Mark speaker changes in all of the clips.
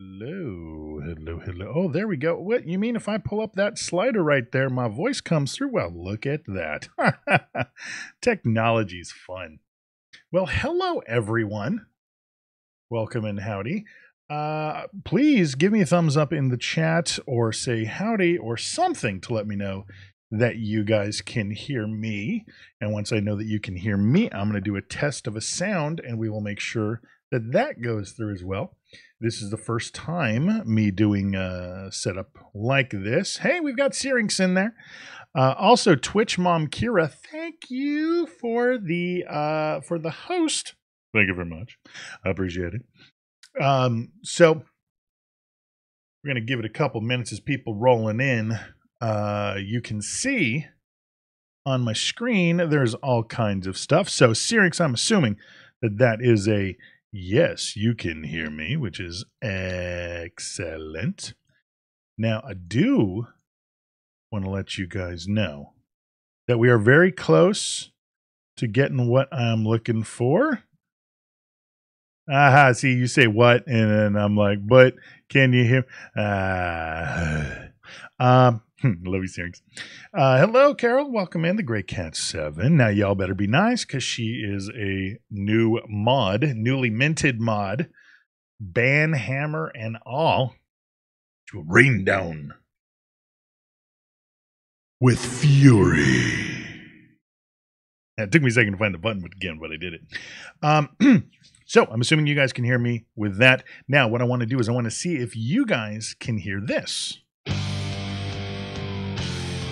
Speaker 1: Hello, hello. Oh, there we go. What, you mean if I pull up that slider right there, my voice comes through? Well, look at that. Technology's fun. Well, hello, everyone. Welcome and howdy. Please give me a thumbs up in the chat or say howdy or something to let me know that you guys can hear me. And once I know that you can hear me, I'm going to do a test of a sound and we will make sure that that goes through as well. This is the first time me doing a setup like this. Hey, we've got Syrinx in there. Also, Twitch Mom Kira, thank you for the host. Thank you very much. I appreciate it. So we're going to give it a couple minutes as people rolling in. You can see on my screen there's all kinds of stuff. So Syrinx, I'm assuming that is a yes, you can hear me, which is excellent. Now, I do want to let you guys know that we are very close to getting what I'm looking for. Aha, see, you say what, and then I'm like, but can you hear? Love you, Syrinx. Hello, Carol. Welcome in, the Great Cat 7. Now, y'all better be nice because she is a new mod, newly minted mod, ban hammer and all, which will rain down with fury. It took me a second to find the button again, but I did it. So I'm assuming you guys can hear me with that. Now, what I want to do is I want to see if you guys can hear this.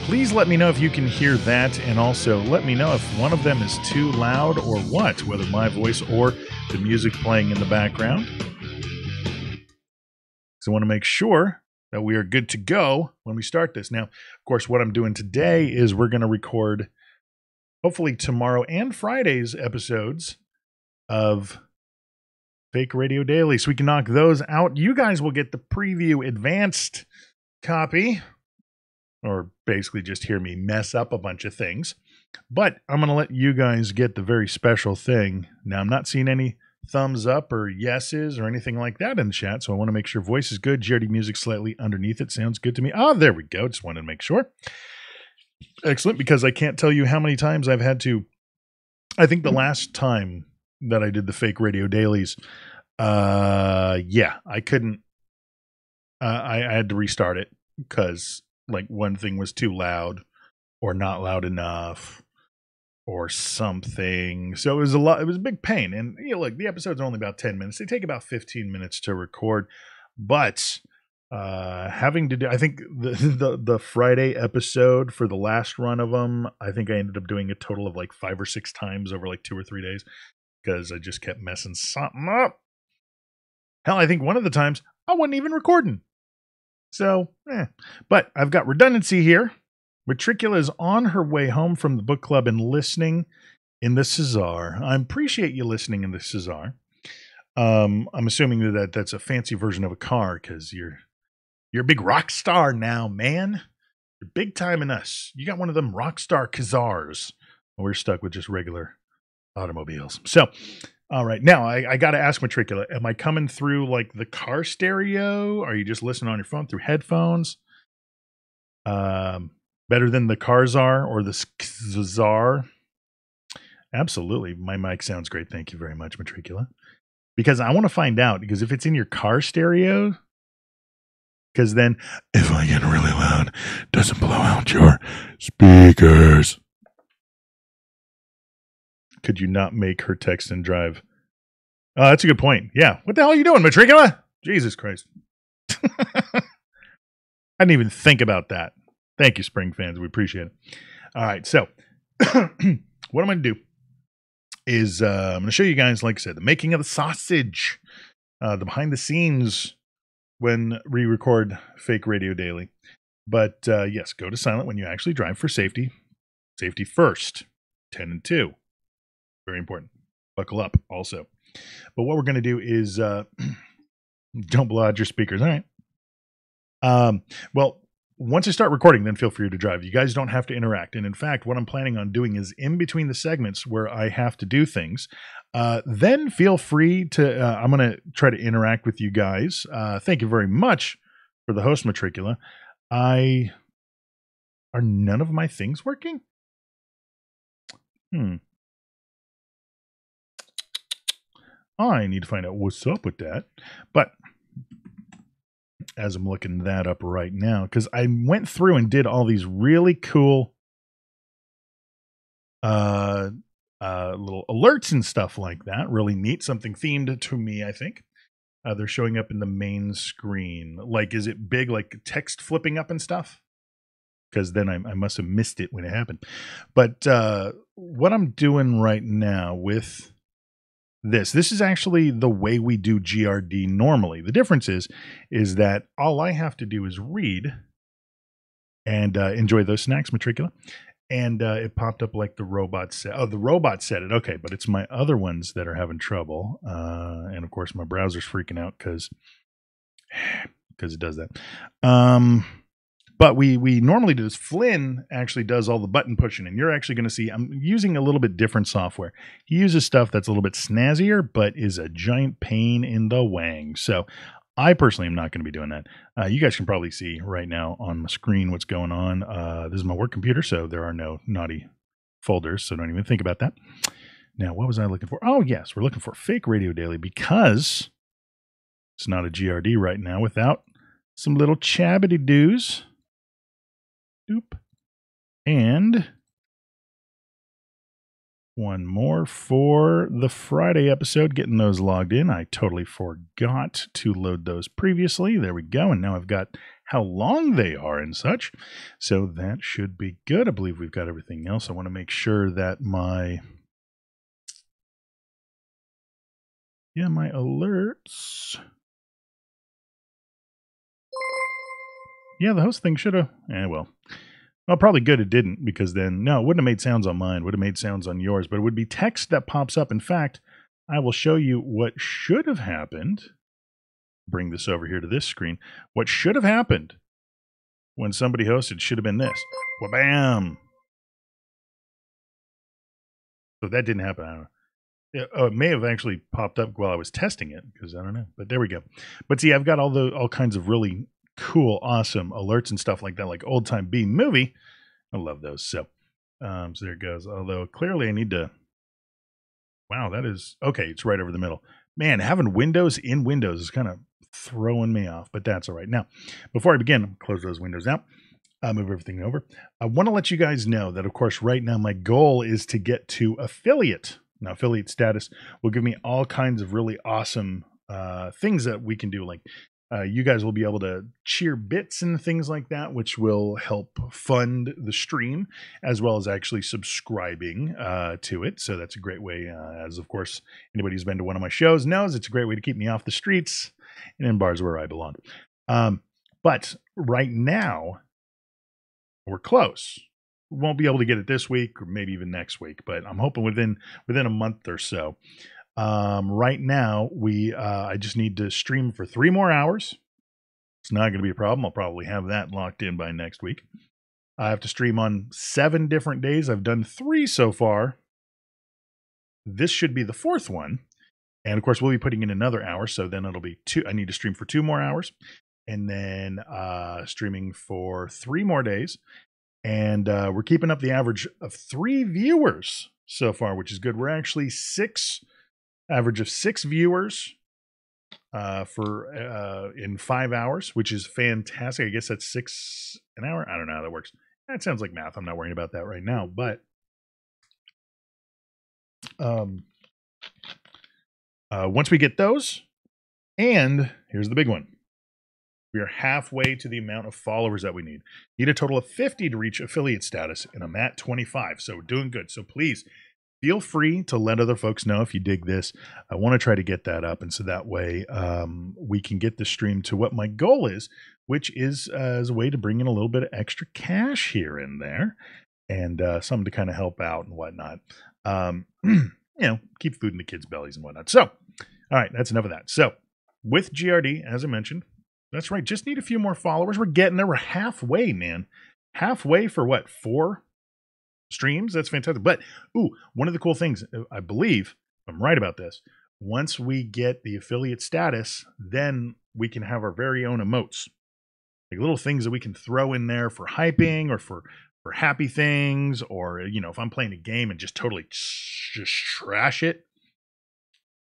Speaker 1: Please let me know if you can hear that, and also let me know if one of them is too loud or what, whether my voice or the music playing in the background. So I want to make sure that we are good to go when we start this. Now, of course, what I'm doing today is we're going to record, hopefully tomorrow and Friday's episodes of Fake Radio Daily, so we can knock those out. You guys will get the preview advanced copy, or basically just hear me mess up a bunch of things. But I'm going to let you guys get the very special thing. Now, I'm not seeing any thumbs up or yeses or anything like that in the chat, so I want to make sure voice is good. GRD music slightly underneath it. Sounds good to me. Oh, there we go. Just wanted to make sure. Excellent, because I can't tell you how many times I've had to, I think the last time that I did the Fake Radio Dailies, I couldn't, I had to restart it because like one thing was too loud or not loud enough or something. So it was it was a big pain. And you know, look, the episodes are only about 10 minutes. They take about 15 minutes to record, but having to do, I think the Friday episode for the last run of them, I think I ended up doing a total of like 5 or 6 times over like 2 or 3 days because I just kept messing something up. Hell, I think one of the times I wasn't even recording. So, but I've got redundancy here. Matricula is on her way home from the book club and listening in the Cesar. I appreciate you listening in the Cesar. I'm assuming that's a fancy version of a car because you're a big rock star now, man. You're big time in us. You got one of them rock star Cesars. We're stuck with just regular automobiles. So, all right. Now, I got to ask Matricula, am I coming through like the car stereo? Are you just listening on your phone through headphones? Better than the Carzar or the Czar? Absolutely. My mic sounds great. Thank you very much, Matricula. Because I want to find out, because if it's in your car stereo, because then if I get really loud, it doesn't blow out your speakers. Could you not make her text and drive? Oh, that's a good point. Yeah. What the hell are you doing, Matricula? Jesus Christ. I didn't even think about that. Thank you, Spring fans. We appreciate it. All right. So what I'm going to do is I'm going to show you guys, like I said, the making of the sausage, the behind the scenes when we record Fake Radio Daily. But yes, go to silent when you actually drive for safety. Safety first. 10 and 2. Very important. Buckle up also. But what we're going to do is don't blow out your speakers. All right. Well, once I start recording, then feel free to drive. You guys don't have to interact. And in fact, what I'm planning on doing is in between the segments where I have to do things, then feel free to, I'm going to try to interact with you guys. Thank you very much for the host matricula. Are none of my things working? I need to find out what's up with that. But as I'm looking that up right now, because I went through and did all these really cool little alerts and stuff like that. Really neat, something themed to me, I think. They're showing up in the main screen. Like, is it big, like text flipping up and stuff? Because then I must have missed it when it happened. But what I'm doing right now with this is actually the way we do GRD normally. The difference is that all I have to do is read and enjoy those snacks, Matricula. And it popped up like the robot said. Oh, the robot said it. Okay, but it's my other ones that are having trouble. And of course, my browser's freaking out because it does that. But we normally do this. Flynn actually does all the button pushing, and you're actually going to see I'm using a little bit different software. He uses stuff that's a little bit snazzier, but is a giant pain in the wang. So I personally am not going to be doing that. You guys can probably see right now on my screen what's going on. This is my work computer, so there are no naughty folders, so don't even think about that. Now, what was I looking for? Oh, yes, we're looking for Fake Radio Daily because it's not a GRD right now without some little chabbity-doos. Doop. And one more for the Friday episode, getting those logged in. I totally forgot to load those previously. There we go. And now I've got how long they are and such. So that should be good. I believe we've got everything else. I want to make sure that my alerts. Yeah, the host thing should have. Well, probably good it didn't, because then, no, it wouldn't have made sounds on mine. It would have made sounds on yours, but it would be text that pops up. In fact, I will show you what should have happened. Bring this over here to this screen. What should have happened when somebody hosted should have been this. Wha-bam! So that didn't happen. I don't know. It may have actually popped up while I was testing it, because I don't know. But there we go. But see, I've got all kinds of really cool, awesome alerts and stuff like that, like Old Time B Movie. I love those. So there it goes. Although clearly I need to. Wow, that is okay. It's right over the middle. Man, having Windows in Windows is kind of throwing me off, but that's all right. Now, before I begin, close those windows out. Move everything over. I want to let you guys know that, of course, right now my goal is to get to affiliate. Now, affiliate status will give me all kinds of really awesome things that we can do. Like you guys will be able to cheer bits and things like that, which will help fund the stream, as well as actually subscribing to it. So that's a great way, as of course, anybody who's been to one of my shows knows, it's a great way to keep me off the streets and in bars where I belong. But right now, we're close. We won't be able to get it this week or maybe even next week, but I'm hoping within a month or so. Right now, I just need to stream for 3 more hours. It's not going to be a problem. I'll probably have that locked in by next week. I have to stream on 7 different days. I've done 3 so far. This should be the 4th one. And of course, we'll be putting in another hour. So then it'll be 2. I need to stream for 2 more hours. And then streaming for 3 more days. And we're keeping up the average of 3 viewers so far, which is good. We're actually average of 6 viewers for in 5 hours, which is fantastic. I guess that's 6 an hour. I don't know how that works. That sounds like math. I'm not worrying about that right now. But once we get those, and here's the big one. We are halfway to the amount of followers that we need. Need a total of 50 to reach affiliate status, and I'm at 25, so we're doing good. So please feel free to let other folks know if you dig this. I want to try to get that up, and so that way we can get the stream to what my goal is, which is as a way to bring in a little bit of extra cash here and there, and something to kind of help out and whatnot. Keep food in the kids' bellies and whatnot. So, all right, that's enough of that. So, with GRD, as I mentioned, that's right. Just need a few more followers. We're getting there. We're halfway, man. Halfway for what? 4 streams? That's fantastic. But, one of the cool things, I believe, if I'm right about this, once we get the affiliate status, then we can have our very own emotes. like little things that we can throw in there for hyping or for happy things, or if I'm playing a game and just totally just trash it,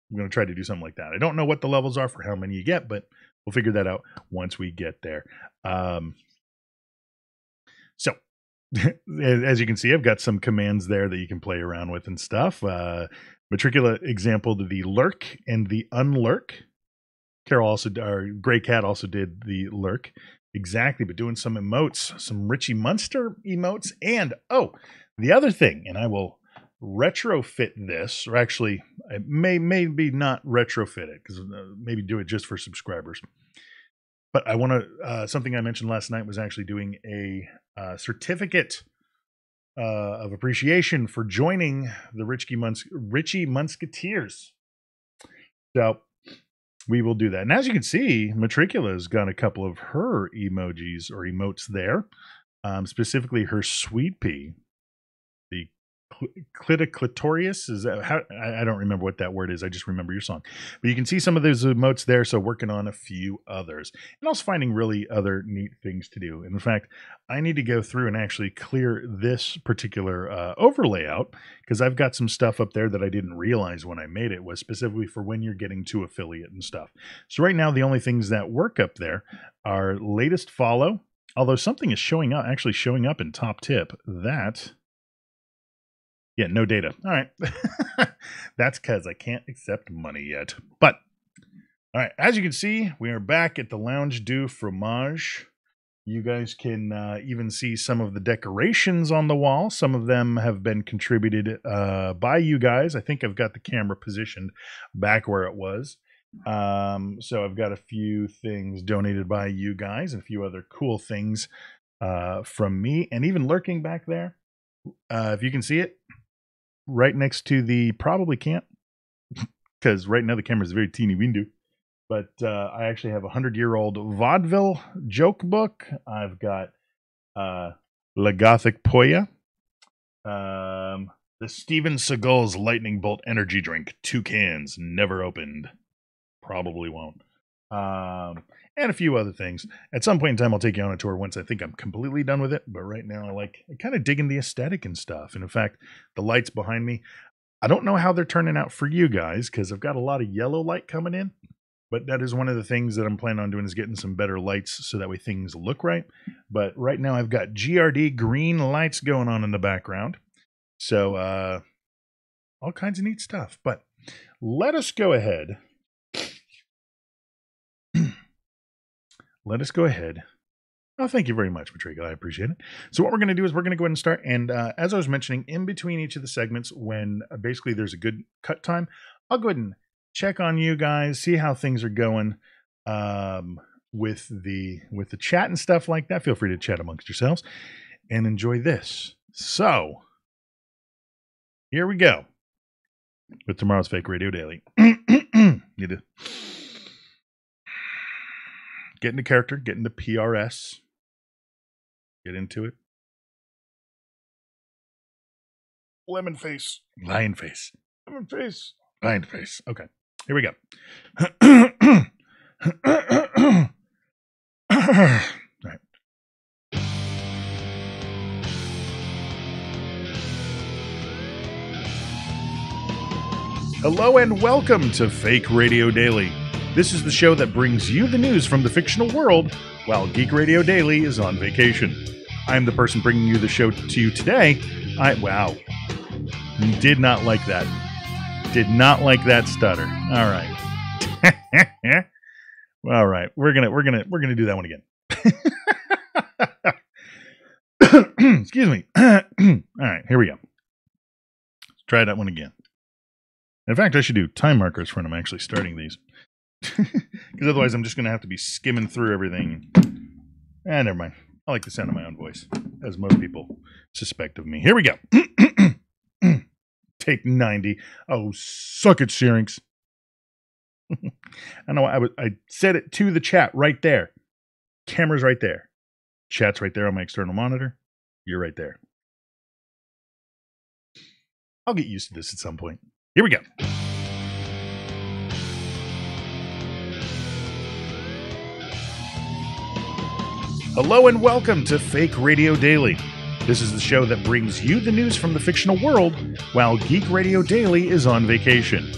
Speaker 1: I'm going to try to do something like that. I don't know what the levels are for how many you get, but we'll figure that out once we get there. So as you can see, I've got some commands there that you can play around with and stuff. Matricula example to the lurk and the unlurk. Gray Cat also did the lurk. Exactly, but doing some emotes, some Richie Munster emotes. And, the other thing, and I will retrofit this, or actually, I maybe not retrofit it, because maybe do it just for subscribers. But I want to, something I mentioned last night was actually doing a certificate of appreciation for joining the Richie Musketeers. So we will do that. And as you can see, Matricula's got a couple of her emojis or emotes there, specifically her sweet pea. The clitorius, is that how? I don't remember what that word is. I just remember your song. But you can see some of those emotes there, so working on a few others. And also finding really other neat things to do. And in fact, I need to go through and actually clear this particular overlay out, because I've got some stuff up there that I didn't realize when I made it was specifically for when you're getting to affiliate and stuff. So right now, the only things that work up there are latest follow, although something is actually showing up in top tip. Yeah, no data. All right. That's because I can't accept money yet. But, all right, as you can see, we are back at the Lounge du Fromage. You guys can even see some of the decorations on the wall. Some of them have been contributed by you guys. I think I've got the camera positioned back where it was. So I've got a few things donated by you guys and a few other cool things from me. And even lurking back there, if you can see it, right next to the, probably can't, because right now the camera is very teeny window. But I actually have a 100-year-old vaudeville joke book. I've got La Gothic Poya, the Steven Seagal's Lightning Bolt energy drink, 2 cans, never opened, probably won't, and a few other things. At some point in time, I'll take you on a tour once I think I'm completely done with it. But right now, I kind of digging the aesthetic and stuff. And in fact, the lights behind me, I don't know how they're turning out for you guys, because I've got a lot of yellow light coming in. But that is one of the things that I'm planning on doing, is getting some better lights so that way things look right. But right now I've got GRD green lights going on in the background. So all kinds of neat stuff. But let us go ahead. Oh, thank you very much, Matricula. I appreciate it. So what we're going to do is we're going to go ahead and start. And as I was mentioning, in between each of the segments, when basically there's a good cut time, I'll go ahead and check on you guys, see how things are going with the chat and stuff like that. Feel free to chat amongst yourselves and enjoy this. So here we go with tomorrow's Fake Radio Daily. Need to get into character, get into PRS, get into it. Lemon face, lion face, lemon face, lion face. Okay. Here we go. All right. Hello and welcome to Fake Radio Daily. This is the show that brings you the news from the fictional world while Geek Radio Daily is on vacation. I'm the person bringing you the show to you today. Wow. Did not like that. Did not like that stutter. All right. All right. We're gonna do that one again. Excuse me. All right, here we go. Let's try that one again. In fact, I should do time markers when I'm actually starting these. Because otherwise I'm just gonna have to be skimming through everything. Never mind. I like the sound of my own voice, as most people suspect of me. Here we go. Take 90. Oh, suck it, Syrinx. I know I said it to the chat right there. Camera's right there. Chat's right there on my external monitor. You're right there. I'll get used to this at some point. Here we go. Hello and welcome to Fake Radio Daily. This is the show that brings you the news from the fictional world while Geek Radio Daily is on vacation.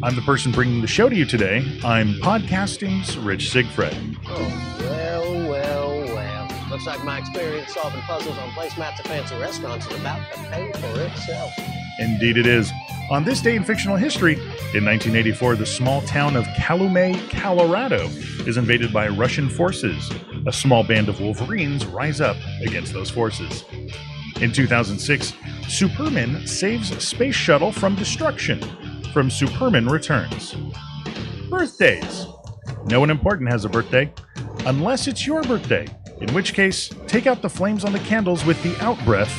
Speaker 1: I'm the person bringing the show to you today. I'm podcasting's Rich Sigfred.
Speaker 2: Oh, well. Looks like my experience solving puzzles on placemats at fancy restaurants is about to pay for itself.
Speaker 1: Indeed it is. On this day in fictional history, in 1984, the small town of Calumet, Colorado is invaded by Russian forces. A small band of Wolverines rise up against those forces. In 2006, Superman saves Space Shuttle from destruction. From Superman Returns. Birthdays. No one important has a birthday, unless it's your birthday, in which case, take out the flames on the candles with the out breath,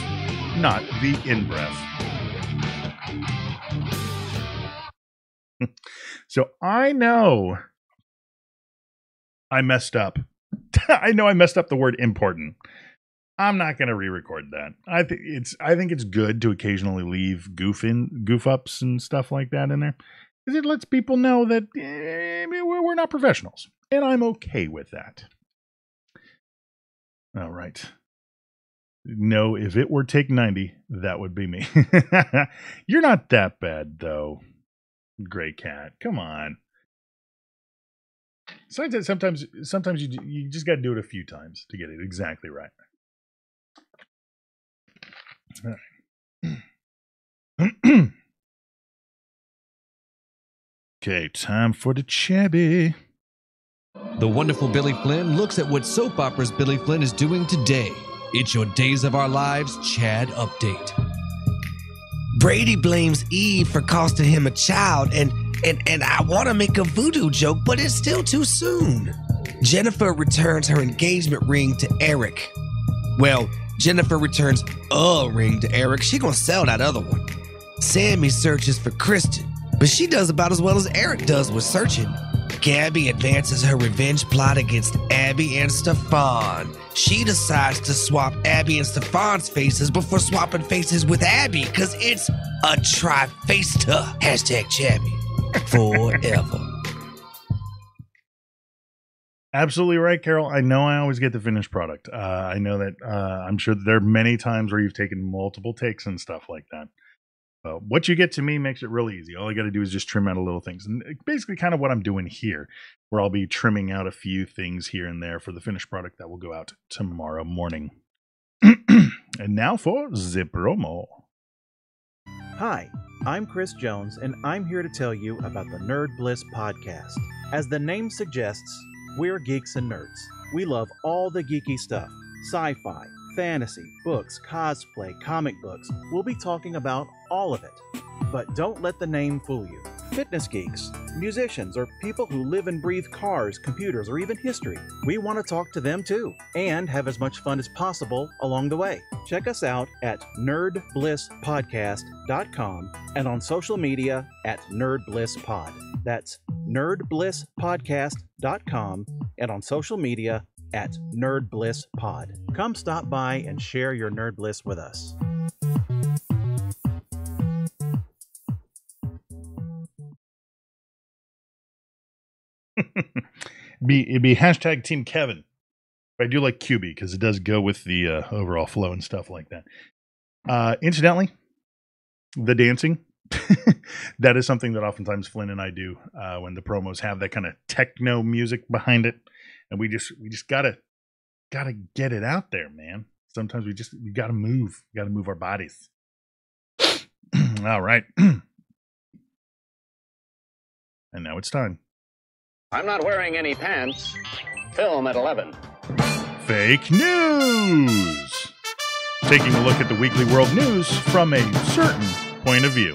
Speaker 1: not the in breath. So I know I messed up. I know I messed up the word important. I'm not going to re-record that. I think it's good to occasionally leave goof ups and stuff like that in there, because it lets people know that we're not professionals, and I'm okay with that. All right. No, if it were take 90, that would be me. You're not that bad, though, Gray Cat. Come on. Sometimes you just got to do it a few times to get it exactly right. All right. Okay, time for the chabby.
Speaker 3: The wonderful Billy Flynn looks at what soap operas Billy Flynn is doing today. It's your Days of Our Lives Chad Update.
Speaker 4: Brady blames Eve for costing him a child, and I want to make a voodoo joke, but it's still too soon. Jennifer returns her engagement ring to Eric. Well, Jennifer returns a ring to Eric. She gonna sell that other one. Sammy searches for Kristen, but she does about as well as Eric does with searching. Gabby advances her revenge plot against Abby and Stefan. She decides to swap Abby and Stefan's faces before swapping faces with Abby, because it's a trifecta. #Chabby. Forever.
Speaker 1: Absolutely right, Carol. I know I always get the finished product. I know that I'm sure that there are many times where you've taken multiple takes and stuff like that. What you get to me makes it really easy. All I got to do is just trim out a little things. And basically kind of what I'm doing here, where I'll be trimming out a few things here and there for the finished product that will go out tomorrow morning. And now for the promo.
Speaker 5: Hi, I'm Chris Jones, and I'm here to tell you about the Nerd Bliss podcast. As the name suggests, we're geeks and nerds. We love all the geeky stuff. Sci-fi, fantasy, books, cosplay, comic books. We'll be talking about all of it. But don't let the name fool you. Fitness geeks, musicians, or people who live and breathe cars, computers, or even history. We want to talk to them too, and have as much fun as possible along the way. Check us out at nerdblisspodcast.com and on social media at nerdblisspod. That's nerdblisspodcast.com and on social media at nerdblisspod. Come stop by and share your nerd bliss with us.
Speaker 1: It'd be hashtag Team Kevin. I do like QB because it does go with the overall flow and stuff like that. Incidentally, the dancing, that is something that oftentimes Flynn and I do when the promos have that kind of techno music behind it. And we just gotta get it out there, man. Sometimes we gotta move. We gotta move our bodies. All right. And now it's time.
Speaker 6: I'm not wearing any pants. Film at 11.
Speaker 1: Fake news. Taking a look at the weekly world news from a certain point of view.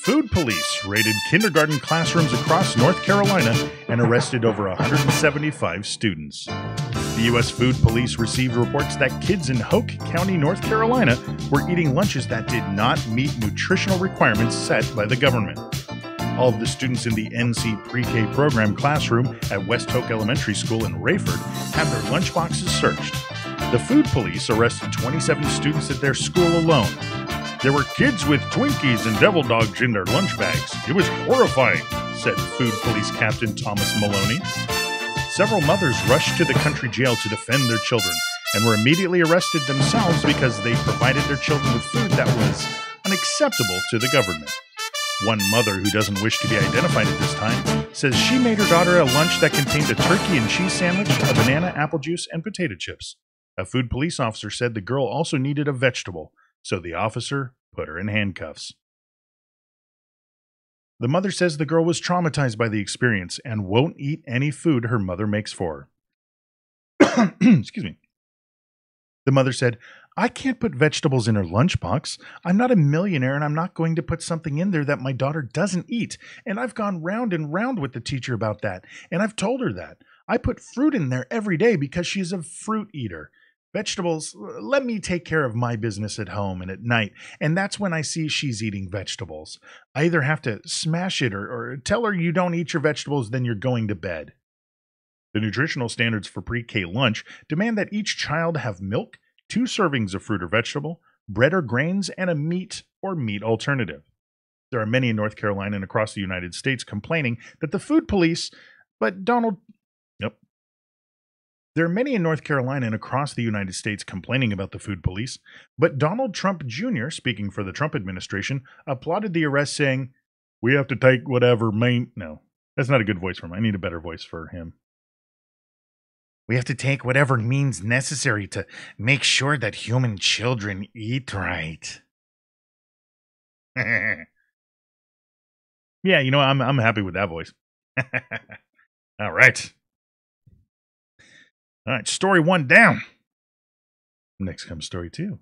Speaker 1: Food police raided kindergarten classrooms across North Carolina and arrested over 175 students. The U.S. Food Police received reports that kids in Hoke County, North Carolina, were eating lunches that did not meet nutritional requirements set by the government. All of the students in the NC Pre-K program classroom at West Hoke Elementary School in Rayford had their lunchboxes searched. The Food Police arrested 27 students at their school alone. There were kids with Twinkies and Devil Dogs in their lunch bags. It was horrifying, said Food Police Captain Thomas Maloney. Several mothers rushed to the country jail to defend their children and were immediately arrested themselves because they provided their children with food that was unacceptable to the government. One mother, who doesn't wish to be identified at this time, says she made her daughter a lunch that contained a turkey and cheese sandwich, a banana, apple juice, and potato chips. A food police officer said the girl also needed a vegetable, so the officer put her in handcuffs. The mother says the girl was traumatized by the experience and won't eat any food her mother makes for her. Excuse me. The mother said, "I can't put vegetables in her lunchbox. I'm not a millionaire and I'm not going to put something in there that my daughter doesn't eat. And I've gone round and round with the teacher about that. And I've told her that. I put fruit in there every day because she's a fruit eater. Vegetables, let me take care of my business at home and at night. And that's when I see she's eating vegetables. I either have to smash it or tell her you don't eat your vegetables, then you're going to bed." The nutritional standards for pre-K lunch demand that each child have milk, 2 servings of fruit or vegetable, bread or grains, and a meat or meat alternative. There are many in North Carolina and across the United States complaining that the food police, There are many in North Carolina and across the United States complaining about the food police, but Donald Trump Jr., speaking for the Trump administration, applauded the arrest, saying, "We have to take whatever No, that's not a good voice for him. I need a better voice for him. We have to take whatever means necessary to make sure that human children eat right." Yeah, I'm happy with that voice. All right. All right, story 1 down. Next comes story 2.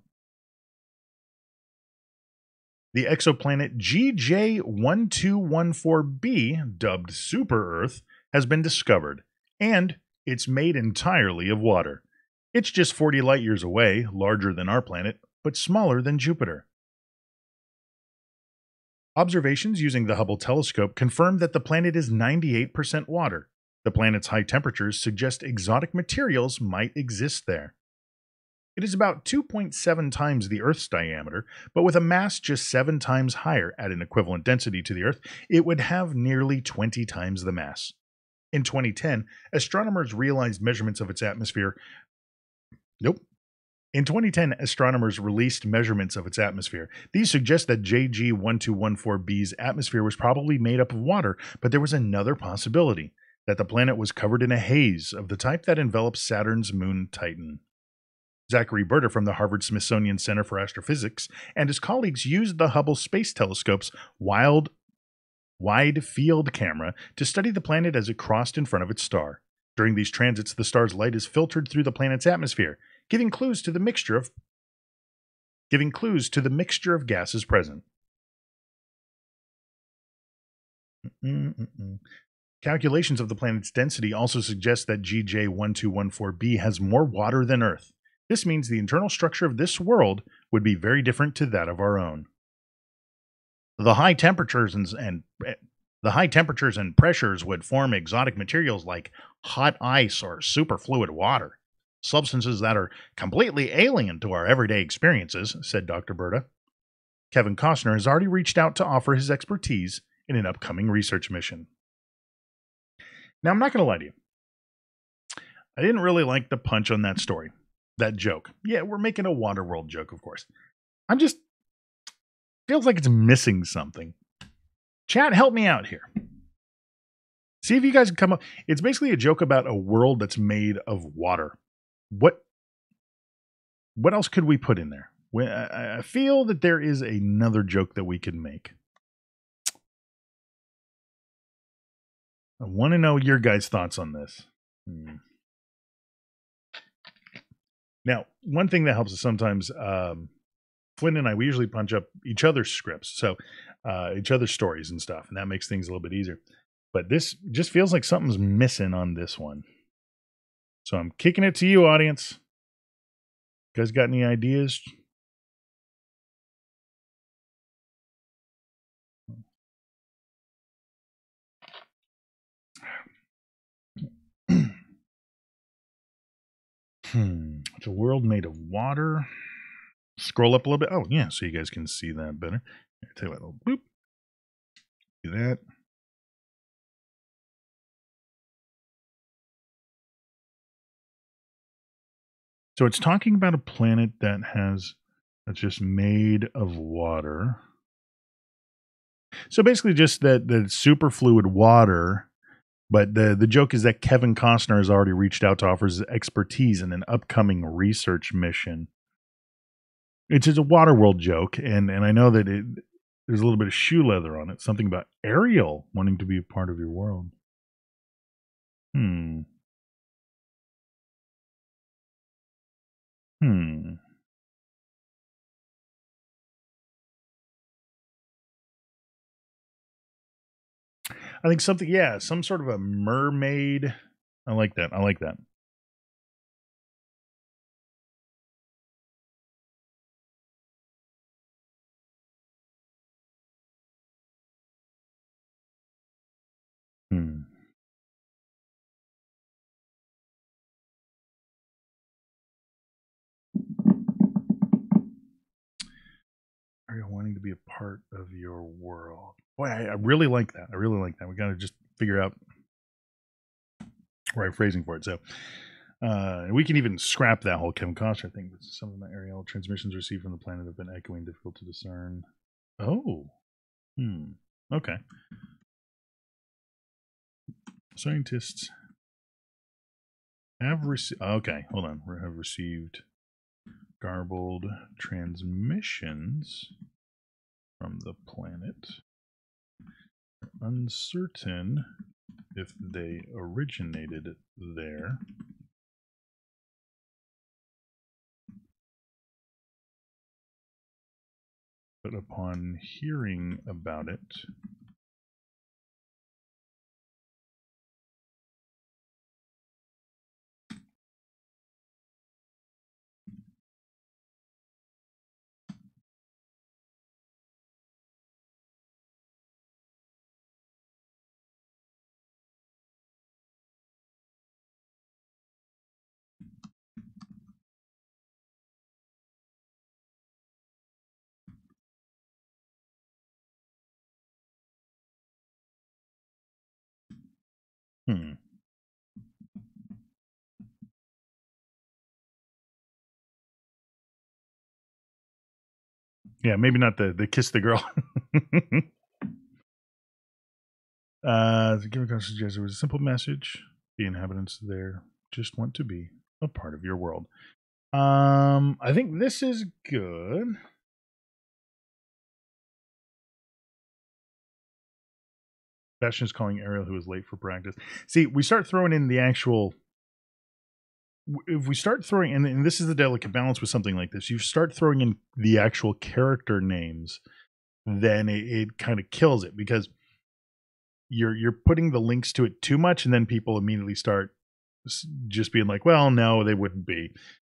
Speaker 1: The exoplanet GJ1214b, dubbed Super Earth, has been discovered, and it's made entirely of water. It's just 40 light years away, larger than our planet, but smaller than Jupiter. Observations using the Hubble telescope confirm that the planet is 98% water. The planet's high temperatures suggest exotic materials might exist there. It is about 2.7 times the Earth's diameter, but with a mass just 7 times higher at an equivalent density to the Earth, it would have nearly 20 times the mass. In 2010, astronomers released measurements of its atmosphere. These suggest that JG1214b's atmosphere was probably made up of water, but there was another possibility: that the planet was covered in a haze of the type that envelops Saturn's moon Titan. Zachary Berta from the Harvard-Smithsonian Center for Astrophysics and his colleagues used the Hubble Space Telescope's wide field camera to study the planet as it crossed in front of its star. During these transits, the star's light is filtered through the planet's atmosphere, giving clues to the mixture of gases present. Calculations of the planet's density also suggest that GJ1214b has more water than Earth. This means the internal structure of this world would be very different to that of our own. The high temperatures and pressures would form exotic materials like hot ice or superfluid water, substances that are completely alien to our everyday experiences, said Dr. Berta. Kevin Costner has already reached out to offer his expertise in an upcoming research mission. Now, I'm not going to lie to you. I didn't really like the punch on that story, that joke. Yeah, we're making a Waterworld joke, of course. Feels like it's missing something. Chat, help me out here. See if you guys can come up. It's basically a joke about a world that's made of water. What else could we put in there? I feel that there is another joke that we can make. I want to know your guys' thoughts on this. Now, one thing that helps is sometimes Flynn and I, we usually punch up each other's scripts, so each other's stories and stuff, and that makes things a little bit easier. But this just feels like something's missing on this one. So I'm kicking it to you, audience. You guys got any ideas? It's a world made of water. Scroll up a little bit. Oh, yeah, so you guys can see that better. Here, take a little boop. Do that. So it's talking about a planet that's just made of water. So basically just that the superfluid water, but the joke is that Kevin Costner has already reached out to offer his expertise in an upcoming research mission. It's just a Waterworld joke, and I know that there's a little bit of shoe leather on it. Something about Ariel wanting to be a part of your world. Hmm. I think something, yeah, some sort of a mermaid. I like that. I like that. Hmm. Are you wanting to be a part of your world? Boy, I really like that. I really like that. We got to just figure out right phrasing for it. So, and we can even scrap that whole Kevin Costner thing. Some of the aerial transmissions received from the planet have been echoing, difficult to discern. Oh, okay. Scientists have received. Okay, hold on. Have received garbled transmissions from the planet. Uncertain if they originated there. But upon hearing about it, yeah, maybe not the kiss the girl. The given cause suggests it was a simple message. The inhabitants there just want to be a part of your world. I think this is good. Bastion is calling Ariel, who is late for practice. See, we start throwing in the actual. If we start throwing in, and this is the delicate balance with something like this, you start throwing in the actual character names, then it kind of kills it because you're putting the links to it too much, and then people immediately start just being like, well, no, they wouldn't be.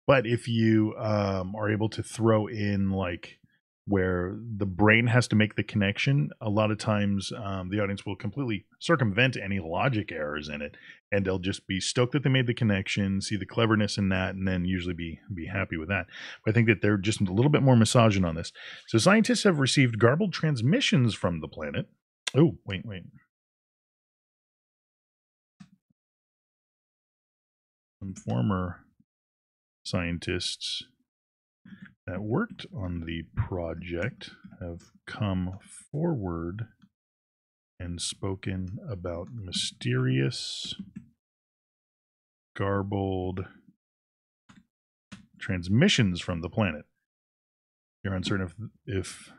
Speaker 1: But if you are able to throw in like where the brain has to make the connection, a lot of times the audience will completely circumvent any logic errors in it, and they'll just be stoked that they made the connection, see the cleverness in that, and then usually be happy with that. But I think that they're just a little bit more misogynist on this. So scientists have received garbled transmissions from the planet. Oh, wait. Some former scientists that worked on the project have come forward and spoken about mysterious, garbled transmissions from the planet. You're uncertain if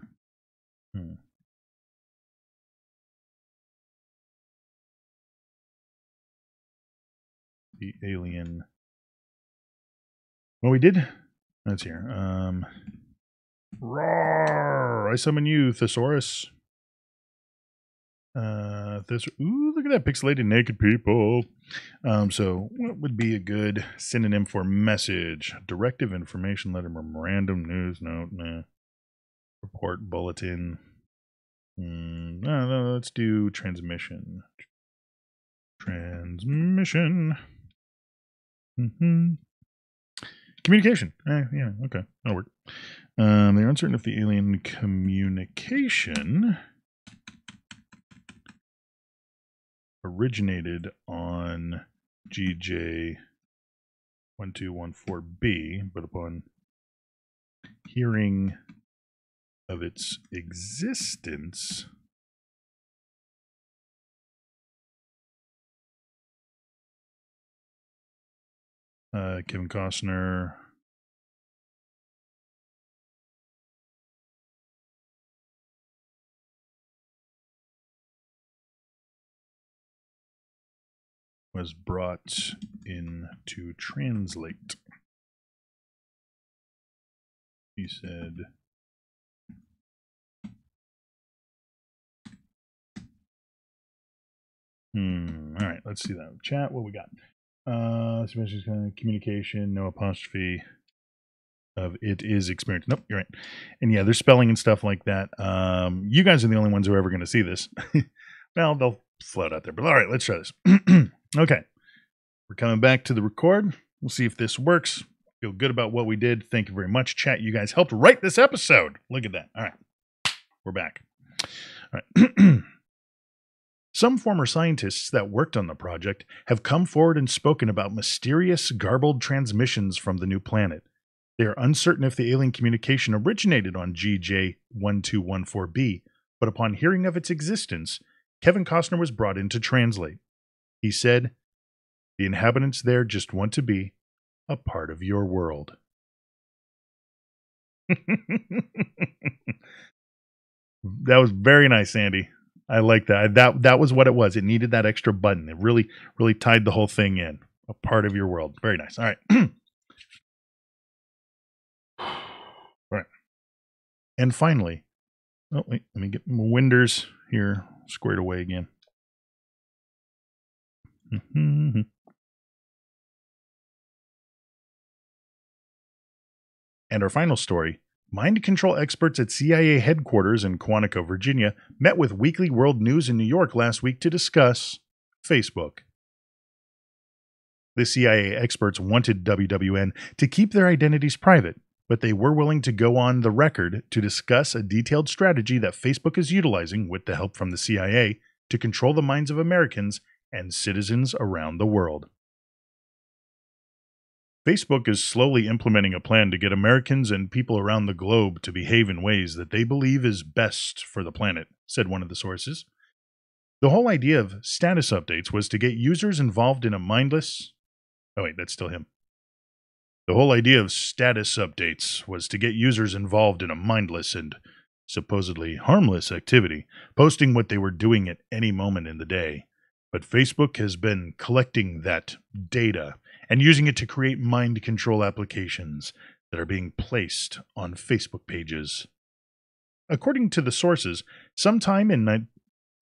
Speaker 1: the alien. Well, we did. That's here. Roar! I summon you, Thesaurus. Ooh, look at that pixelated naked people. So what would be a good synonym for message? Directive, information letter, memorandum, news note, report, bulletin. No, let's do transmission. Transmission. Communication. Yeah, okay, that'll work. They're uncertain if the alien communication originated on GJ 1214B, but upon hearing of its existence, Kevin Costner was brought in to translate. He said, all right, let's see that. Chat, what we got? Communication, no apostrophe of it is experience. Nope, you're right. And yeah, there's spelling and stuff like that. You guys are the only ones who are ever going to see this. Well, they'll float out there. But all right, let's try this. Okay. We're coming back to the record. We'll see if this works. Feel good about what we did. Thank you very much, chat. You guys helped write this episode. Look at that. All right. We're back. All right. Some former scientists that worked on the project have come forward and spoken about mysterious, garbled transmissions from the new planet. They are uncertain if the alien communication originated on GJ1214b, but upon hearing of its existence, Kevin Costner was brought in to translate. He said, "The inhabitants there just want to be a part of your world." That was very nice, Andy. I like that. That was what it was. It needed that extra button. It really tied the whole thing in. A part of your world. Very nice. All right. All right. And finally, oh wait, let me get my winders here squared away again. And our final story, mind control experts at CIA headquarters in Quantico, Virginia, met with Weekly World News in New York last week to discuss Facebook. The CIA experts wanted WWN to keep their identities private, but they were willing to go on the record to discuss a detailed strategy that Facebook is utilizing with the help from the CIA to control the minds of Americans and citizens around the world. Facebook is slowly implementing a plan to get Americans and people around the globe to behave in ways that they believe is best for the planet, said one of the sources. The whole idea of status updates was to get users involved in a mindless... Oh wait, that's still him. The whole idea of status updates was to get users involved in a mindless and supposedly harmless activity, posting what they were doing at any moment in the day. But Facebook has been collecting that data and using it to create mind control applications that are being placed on Facebook pages. According to the sources, sometime in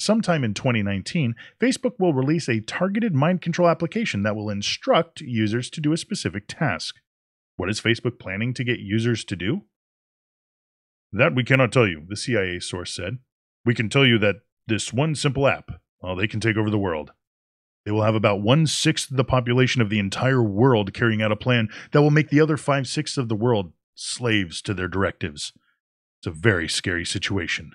Speaker 1: 2019, Facebook will release a targeted mind control application that will instruct users to do a specific task. What is Facebook planning to get users to do? That we cannot tell you, the CIA source said. We can tell you that this one simple app, well, they can take over the world. They will have about 1/6 of the population of the entire world carrying out a plan that will make the other 5/6 of the world slaves to their directives. It's a very scary situation.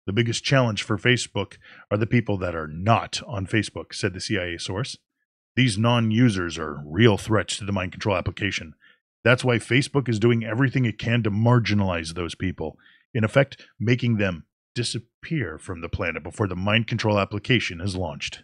Speaker 1: The biggest challenge for Facebook are the people that are not on Facebook, said the CIA source. These non-users are real threats to the mind control application. That's why Facebook is doing everything it can to marginalize those people, in effect, making them disappear from the planet before the mind control application is launched.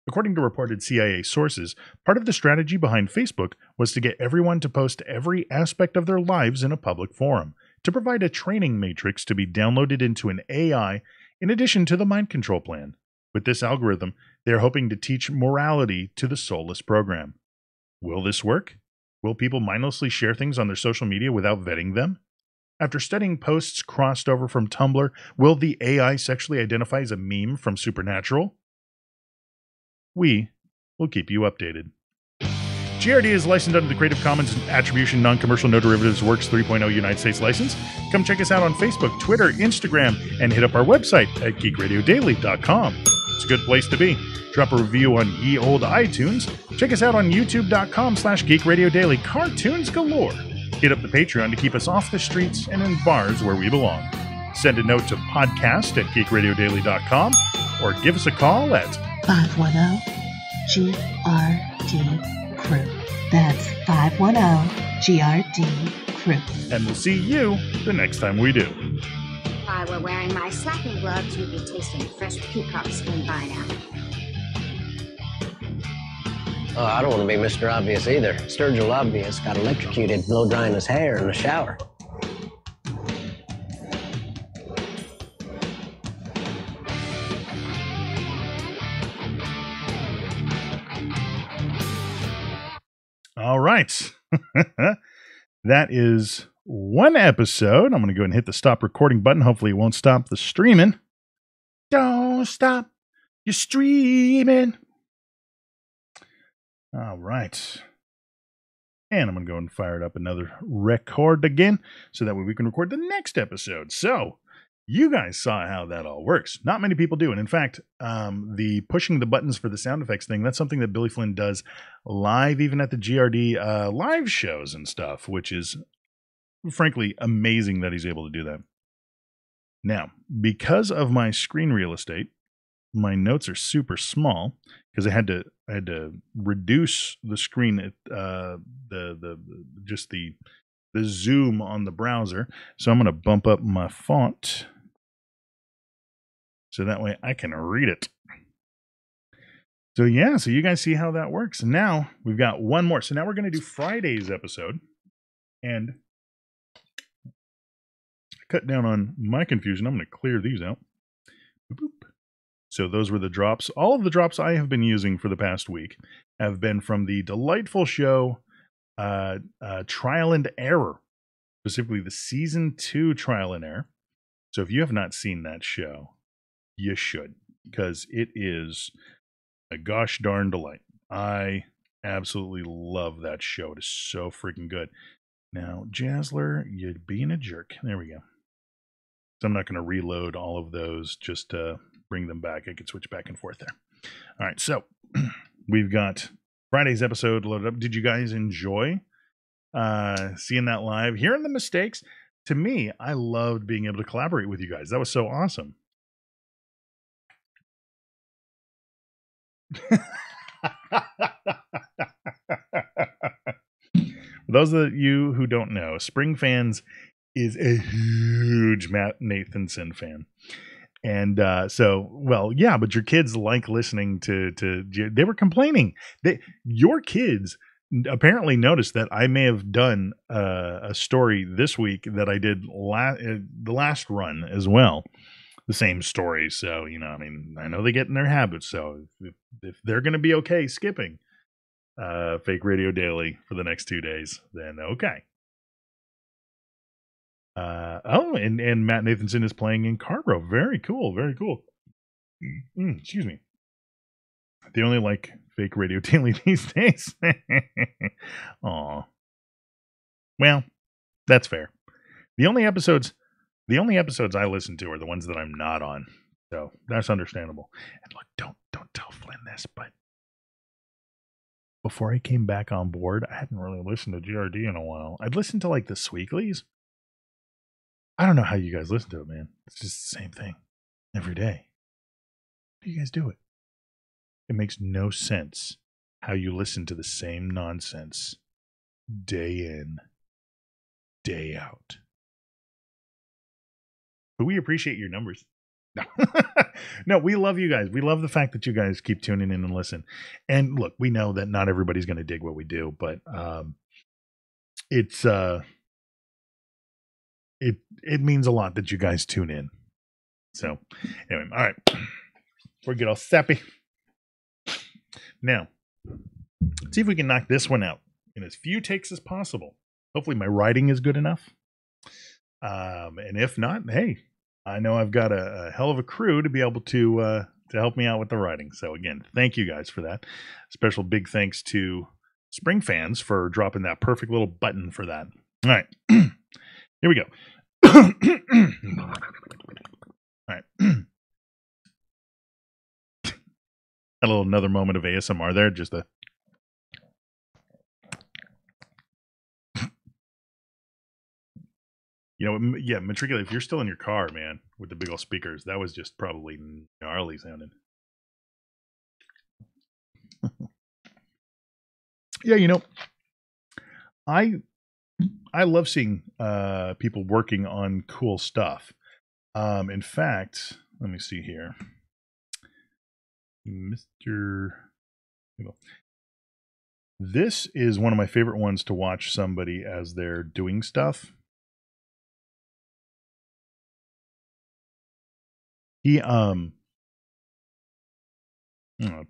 Speaker 1: According to reported CIA sources, part of the strategy behind Facebook was to get everyone to post every aspect of their lives in a public forum, to provide a training matrix to be downloaded into an AI in addition to the mind control plan. With this algorithm, they are hoping to teach morality to the soulless program. Will this work? Will people mindlessly share things on their social media without vetting them? After studying posts crossed over from Tumblr, will the AI sexually identify as a meme from Supernatural? We will keep you updated. GRD is licensed under the Creative Commons Attribution Non-Commercial No Derivatives Works 3.0 United States license. Come check us out on Facebook, Twitter, Instagram, and hit up our website at geekradiodaily.com. It's a good place to be. Drop a review on ye old iTunes. Check us out on youtube.com/geekradiodaily. Cartoons galore. Hit up the Patreon to keep us off the streets and in bars where we belong. Send a note to podcast@geekradiodaily.com or give us a call at
Speaker 7: 510-GRD. GRD Crew. That's 510-GRD Crew.
Speaker 1: And we'll see you the next time we do.
Speaker 8: If I were wearing my slacking gloves, you'd be tasting fresh peacock skin by now.
Speaker 2: Oh, I don't want to be Mr. Obvious either. Sturgill Obvious got electrocuted blow drying his hair in the shower.
Speaker 1: All right. That is one episode. I'm going to go ahead and hit the stop recording button. Hopefully it won't stop the streaming. Don't stop your streaming. All right. And I'm going to go and fire it up another record again so that way we can record the next episode. So you guys saw how that all works. Not many people do. And in fact, the pushing the buttons for the sound effects thing, that's something that Billy Flynn does live, even at the GRD live shows and stuff, which is frankly amazing that he's able to do that. Now, because of my screen real estate, my notes are super small because I had to reduce the screen at the zoom on the browser. So I'm going to bump up my font so that way I can read it. So yeah, so you guys see how that works. And now we've got one more. So now we're going to do Friday's episode, and cut down on my confusion. I'm going to clear these out. Boop. So those were the drops. All of the drops I have been using for the past week have been from the delightful show Trial and Error, specifically the season 2 Trial and Error. So if you have not seen that show, you should, because it is a gosh darn delight. I absolutely love that show. It is so freaking good. Now, Jazzler, you're being a jerk. There we go. So I'm not going to reload all of those just to bring them back. I could switch back and forth there. All right, so we've got Friday's episode loaded up. Did you guys enjoy seeing that live? Hearing the mistakes? To me, I loved being able to collaborate with you guys. That was so awesome. For those of you who don't know, Spring Fans is a huge Matt Nathanson fan. And yeah, but your kids like listening to they were complaining. Your kids apparently noticed that I may have done a story this week that I did the last run as well. The same story. So, I know they get in their habits. So if they're going to be okay skipping Fake Radio Daily for the next 2 days, then okay. And Matt Nathanson is playing in Carbro. Very cool. Very cool. Excuse me. They only like Fake Radio Daily these days. Aw. Well, that's fair. The only episodes I listen to are the ones that I'm not on. So that's understandable. And look, don't tell Flynn this, but before I came back on board, I hadn't really listened to GRD in a while. I'd listened to like the Sweeklies. I don't know how you guys listen to it, man. It's just the same thing every day. How do you guys do it? It makes no sense how you listen to the same nonsense day in, day out. But we appreciate your numbers. No, we love you guys. We love the fact that you guys keep tuning in and listen. And look, we know that not everybody's going to dig what we do, but it means a lot that you guys tune in. So anyway, all right. We'll get all sappy. Now, let's see if we can knock this one out in as few takes as possible. Hopefully my writing is good enough. And if not, hey, I know I've got a hell of a crew to be able to help me out with the writing. So again, thank you guys for that. Special big thanks to Spring Fans for dropping that perfect little button for that. All right. Here we go. All right. Another moment of ASMR there. Just a. Yeah, Matricula, if you're still in your car, man, with the big old speakers, that was just probably gnarly sounding. Yeah, you know, I love seeing people working on cool stuff. In fact, let me see here. Mr. This is one of my favorite ones to watch somebody as they're doing stuff. He I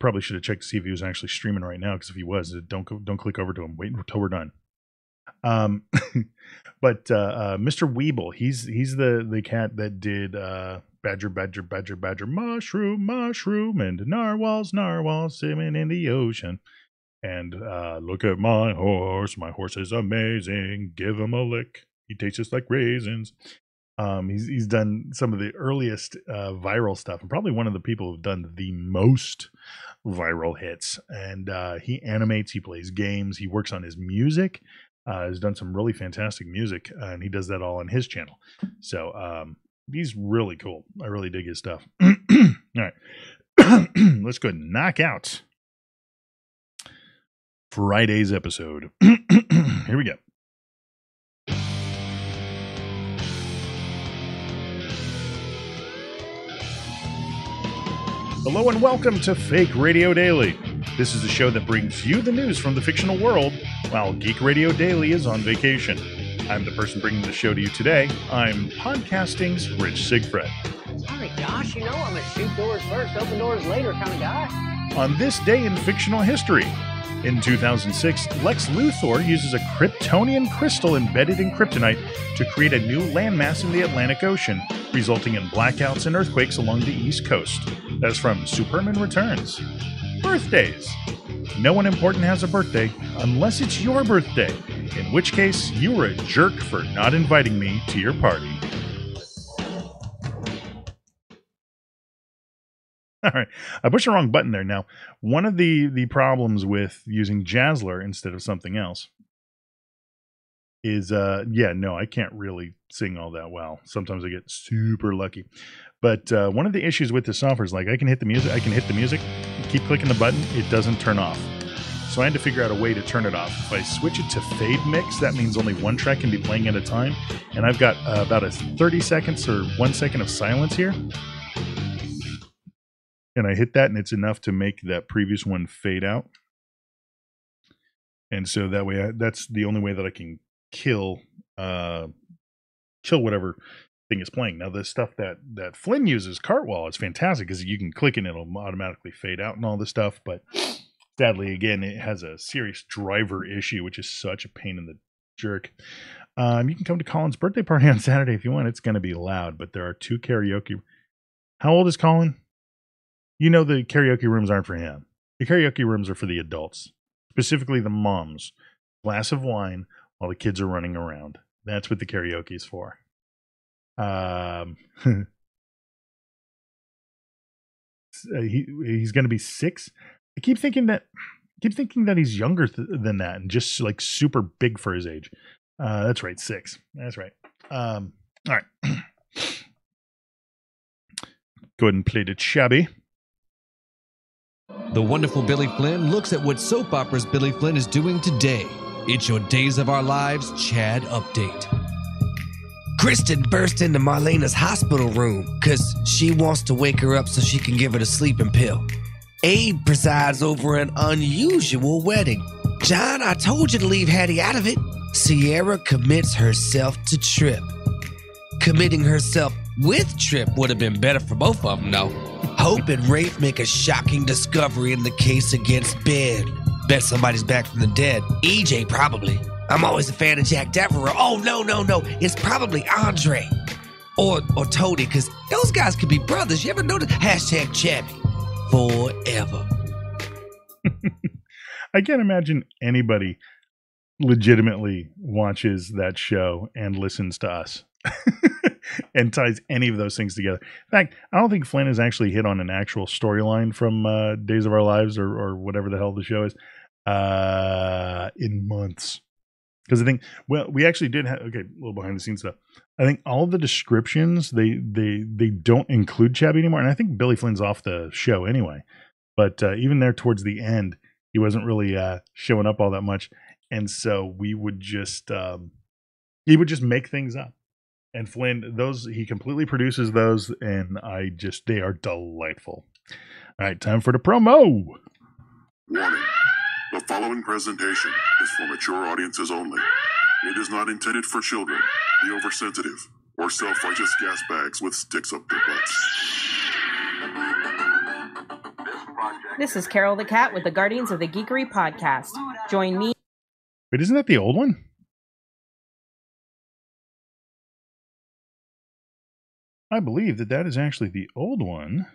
Speaker 1: probably should have checked to see if he was actually streaming right now, because if he was, don't click over to him. Wait until we're done. But Mr. Weeble, he's the cat that did badger, mushroom, and narwhals swimming in the ocean. And look at my horse is amazing. Give him a lick, he tastes just like raisins. He's done some of the earliest viral stuff, and probably one of the people who've done the most viral hits. And he animates, he plays games, he works on his music. Has done some really fantastic music, and he does that all on his channel. So he's really cool. I really dig his stuff. All right, let's go ahead and knock out Friday's episode. Here we go. Hello and welcome to Fake Radio Daily. This is the show that brings you the news from the fictional world while Geek Radio Daily is on vacation. I'm the person bringing the show to you today. I'm podcasting's Rich Siegfried.
Speaker 2: Sorry, Josh. You know I'm a shoot doors first, open doors later kind of guy.
Speaker 1: On this day in fictional history, in 2006, Lex Luthor uses a Kryptonian crystal embedded in kryptonite to create a new landmass in the Atlantic Ocean, resulting in blackouts and earthquakes along the East Coast. That's from Superman Returns. Birthdays. No one important has a birthday unless it's your birthday, in which case you were a jerk for not inviting me to your party. All right, I pushed the wrong button there. Now, one of the problems with using Jazzler instead of something else is, I can't really sing all that well. Sometimes I get super lucky. But one of the issues with this software is, like, I can hit the music, keep clicking the button, it doesn't turn off. So I had to figure out a way to turn it off. If I switch it to fade mix, that means only one track can be playing at a time. And I've got about a 30 seconds or 1 second of silence here. And I hit that, and it's enough to make that previous one fade out. And so that way, that's the only way that I can kill whatever thing is playing. Now, the stuff that Flynn uses, Cartwall, is fantastic because you can click and it'll automatically fade out and all this stuff. But sadly, again, it has a serious driver issue, which is such a pain in the jerk. You can come to Colin's birthday party on Saturday if you want. It's going to be loud, but there are 2 karaoke. How old is Colin? You know the karaoke rooms aren't for him. The karaoke rooms are for the adults, specifically the moms. Glass of wine while the kids are running around. That's what the karaoke is for. He's going to be 6. I keep thinking that he's younger than that and just like super big for his age. That's right, 6. That's right. All right. Go ahead and play the Chubby.
Speaker 3: The wonderful Billy Flynn looks at what soap operas Billy Flynn is doing today. It's your Days of Our Lives Chad Update.
Speaker 4: Kristen burst into Marlena's hospital room because she wants to wake her up so she can give her the sleeping pill. Abe presides over an unusual wedding. John, I told you to leave Hattie out of it. Sierra commits herself to Trip. Committing herself with Trip would have been better for both of them, though. Hope and Rafe make a shocking discovery in the case against Ben. Bet somebody's back from the dead. EJ, probably. I'm always a fan of Jack Devereaux. Oh, no. It's probably Andre. Or Tony, because those guys could be brothers. You ever notice? Hashtag Chabby. Forever.
Speaker 1: I can't imagine anybody legitimately watches that show and listens to us and ties any of those things together. In fact, I don't think Flynn has actually hit on an actual storyline from Days of Our Lives or whatever the hell the show is in months. Because I think, we actually did have, a little behind the scenes stuff. I think all the descriptions, they don't include Chabby anymore. And I think Billy Flynn's off the show anyway. But even there towards the end, He wasn't really showing up all that much. And so we would just, he would just make things up. And Flynn, he completely produces those, and they are delightful. All right, time for the promo.
Speaker 9: Warning. The following presentation is for mature audiences only. It is not intended for children, the oversensitive, or self-righteous gas bags with sticks up their butts.
Speaker 10: This is Carol the Cat with the Guardians of the Geekery podcast. Join me.
Speaker 1: Wait, isn't that the old one? I believe that is actually the old one.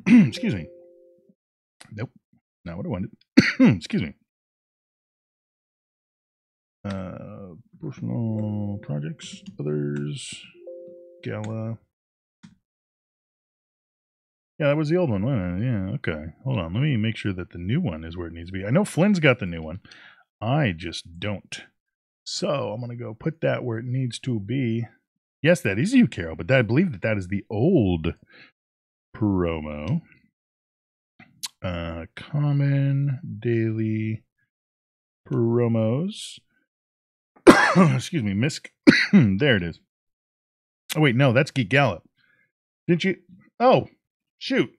Speaker 1: Excuse me. Nope. Not what I wanted. Excuse me. Personal projects, others, gala. Yeah, that was the old one, wasn't it? Yeah, okay. Hold on. Let me make sure that the new one is where it needs to be. I know Flynn's got the new one. I just don't. So I'm going to go put that where it needs to be. Yes, that is you, Carol, but I believe that is the old promo. Common daily promos. Excuse me, Misk. There it is. Oh, wait, no, that's Geek Gala. Didn't you? Oh, shoot.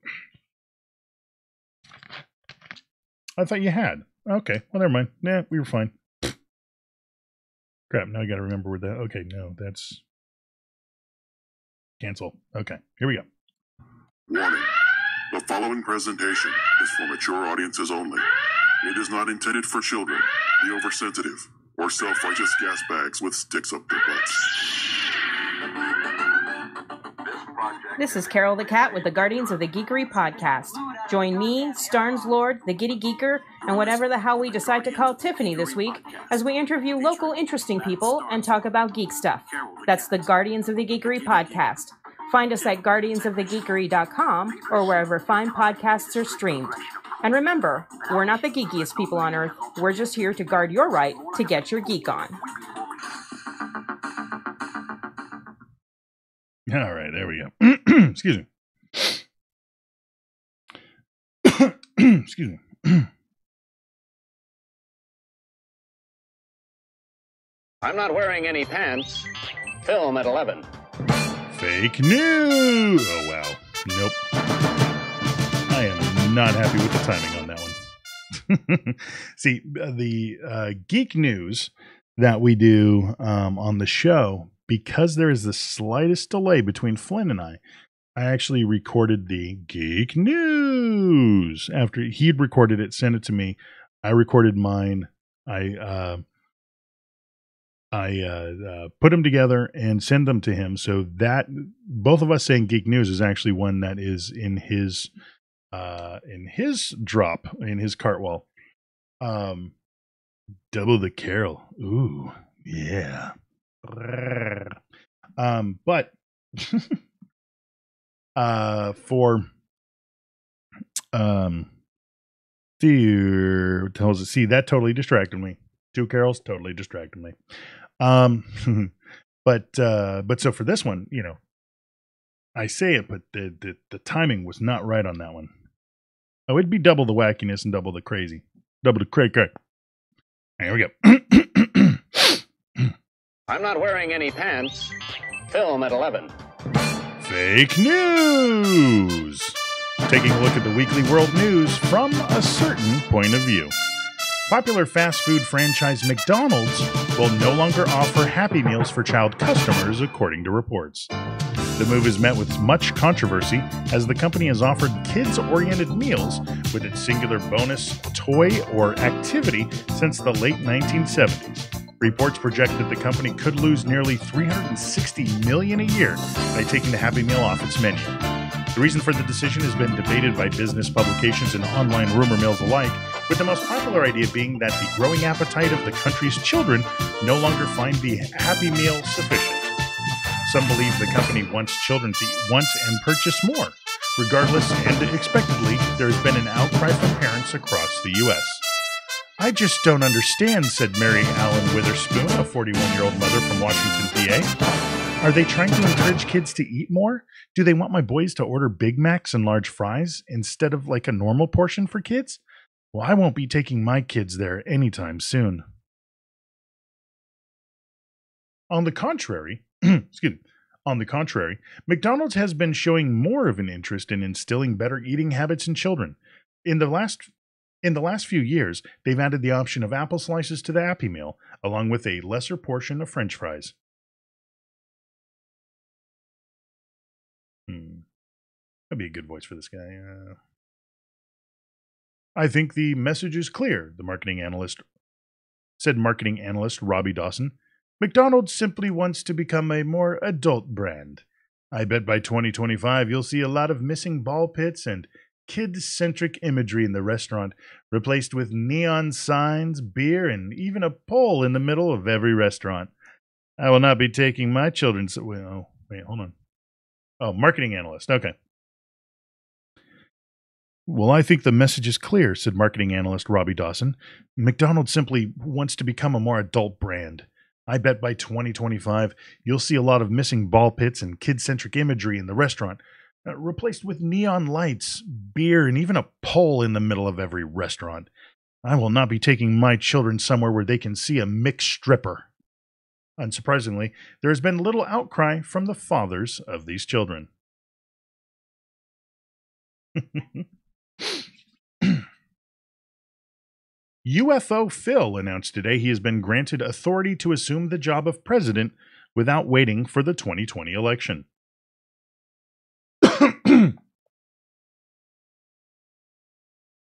Speaker 1: I thought you had. Okay, well, never mind. Nah, we were fine. Crap, now I got to remember where that. Okay, no, that's. Cancel. Okay, here we go.
Speaker 9: Warning. The following presentation is for mature audiences only. It is not intended for children, the oversensitive, or self-righteous gas bags with sticks up their butts.
Speaker 10: This is Carol the Cat with the Guardians of the Geekery podcast. Join me, Starnes Lord, the Giddy Geeker, and whatever the hell we decide to call Tiffany this week as we interview local interesting people and talk about geek stuff. That's the Guardians of the Geekery podcast. Find us at guardiansofthegeekery.com or wherever fine podcasts are streamed. And remember, we're not the geekiest people on earth. We're just here to guard your right to get your geek on.
Speaker 1: All right, there we go. Excuse me. Excuse me.
Speaker 6: I'm not wearing any pants. Film at 11.
Speaker 1: Fake news. Oh, wow. Nope. I am not happy with the timing on that one. See, the geek news that we do on the show, because there is the slightest delay between Flynn and I actually recorded the geek news after he'd recorded it, sent it to me. I recorded mine. I put them together and send them to him. So that both of us saying geek news is actually one that is in his drop, in his Cartwell. Double the Carol. Ooh, yeah. But for see, that totally distracted me. Two Carols totally distracted me. But so for this one, you know, I say it, but the timing was not right on that one. Oh, it'd be double the wackiness and double the crazy. Double the cray. Here we go.
Speaker 6: I'm not wearing any pants. Film at 11.
Speaker 1: Fake news. Taking a look at the weekly world news from a certain point of view. Popular fast food franchise McDonald's will no longer offer Happy Meals for child customers, according to reports. The move is met with much controversy as the company has offered kids-oriented meals with its singular bonus, toy, or activity since the late 1970s. Reports project that the company could lose nearly $360 million a year by taking the Happy Meal off its menu. The reason for the decision has been debated by business publications and online rumor mills alike, with the most popular idea being that the growing appetite of the country's children no longer find the Happy Meal sufficient. Some believe the company wants children to want and purchase more. Regardless, and expectedly, there has been an outcry from parents across the U.S. I just don't understand, said Mary Allen Witherspoon, a 41-year-old mother from Washington, PA. Are they trying to encourage kids to eat more? Do they want my boys to order Big Macs and large fries instead of like a normal portion for kids? Well, I won't be taking my kids there anytime soon. On the contrary, McDonald's has been showing more of an interest in instilling better eating habits in children. In the last few years, they've added the option of apple slices to the Happy Meal, along with a lesser portion of French fries. That'd be a good voice for this guy. I think the message is clear, marketing analyst Robbie Dawson. McDonald's simply wants to become a more adult brand. I bet by 2025 you'll see a lot of missing ball pits and kid-centric imagery in the restaurant, replaced with neon signs, beer, and even a pole in the middle of every restaurant. I will not be taking my children... wait, hold on. Oh, marketing analyst. Okay. Well, I think the message is clear, said marketing analyst Robbie Dawson. McDonald's simply wants to become a more adult brand. I bet by 2025, you'll see a lot of missing ball pits and kid-centric imagery in the restaurant, replaced with neon lights, beer, and even a pole in the middle of every restaurant. I will not be taking my children somewhere where they can see a mixed stripper. Unsurprisingly, there has been little outcry from the fathers of these children. UFO Phil announced today he has been granted authority to assume the job of president without waiting for the 2020 election.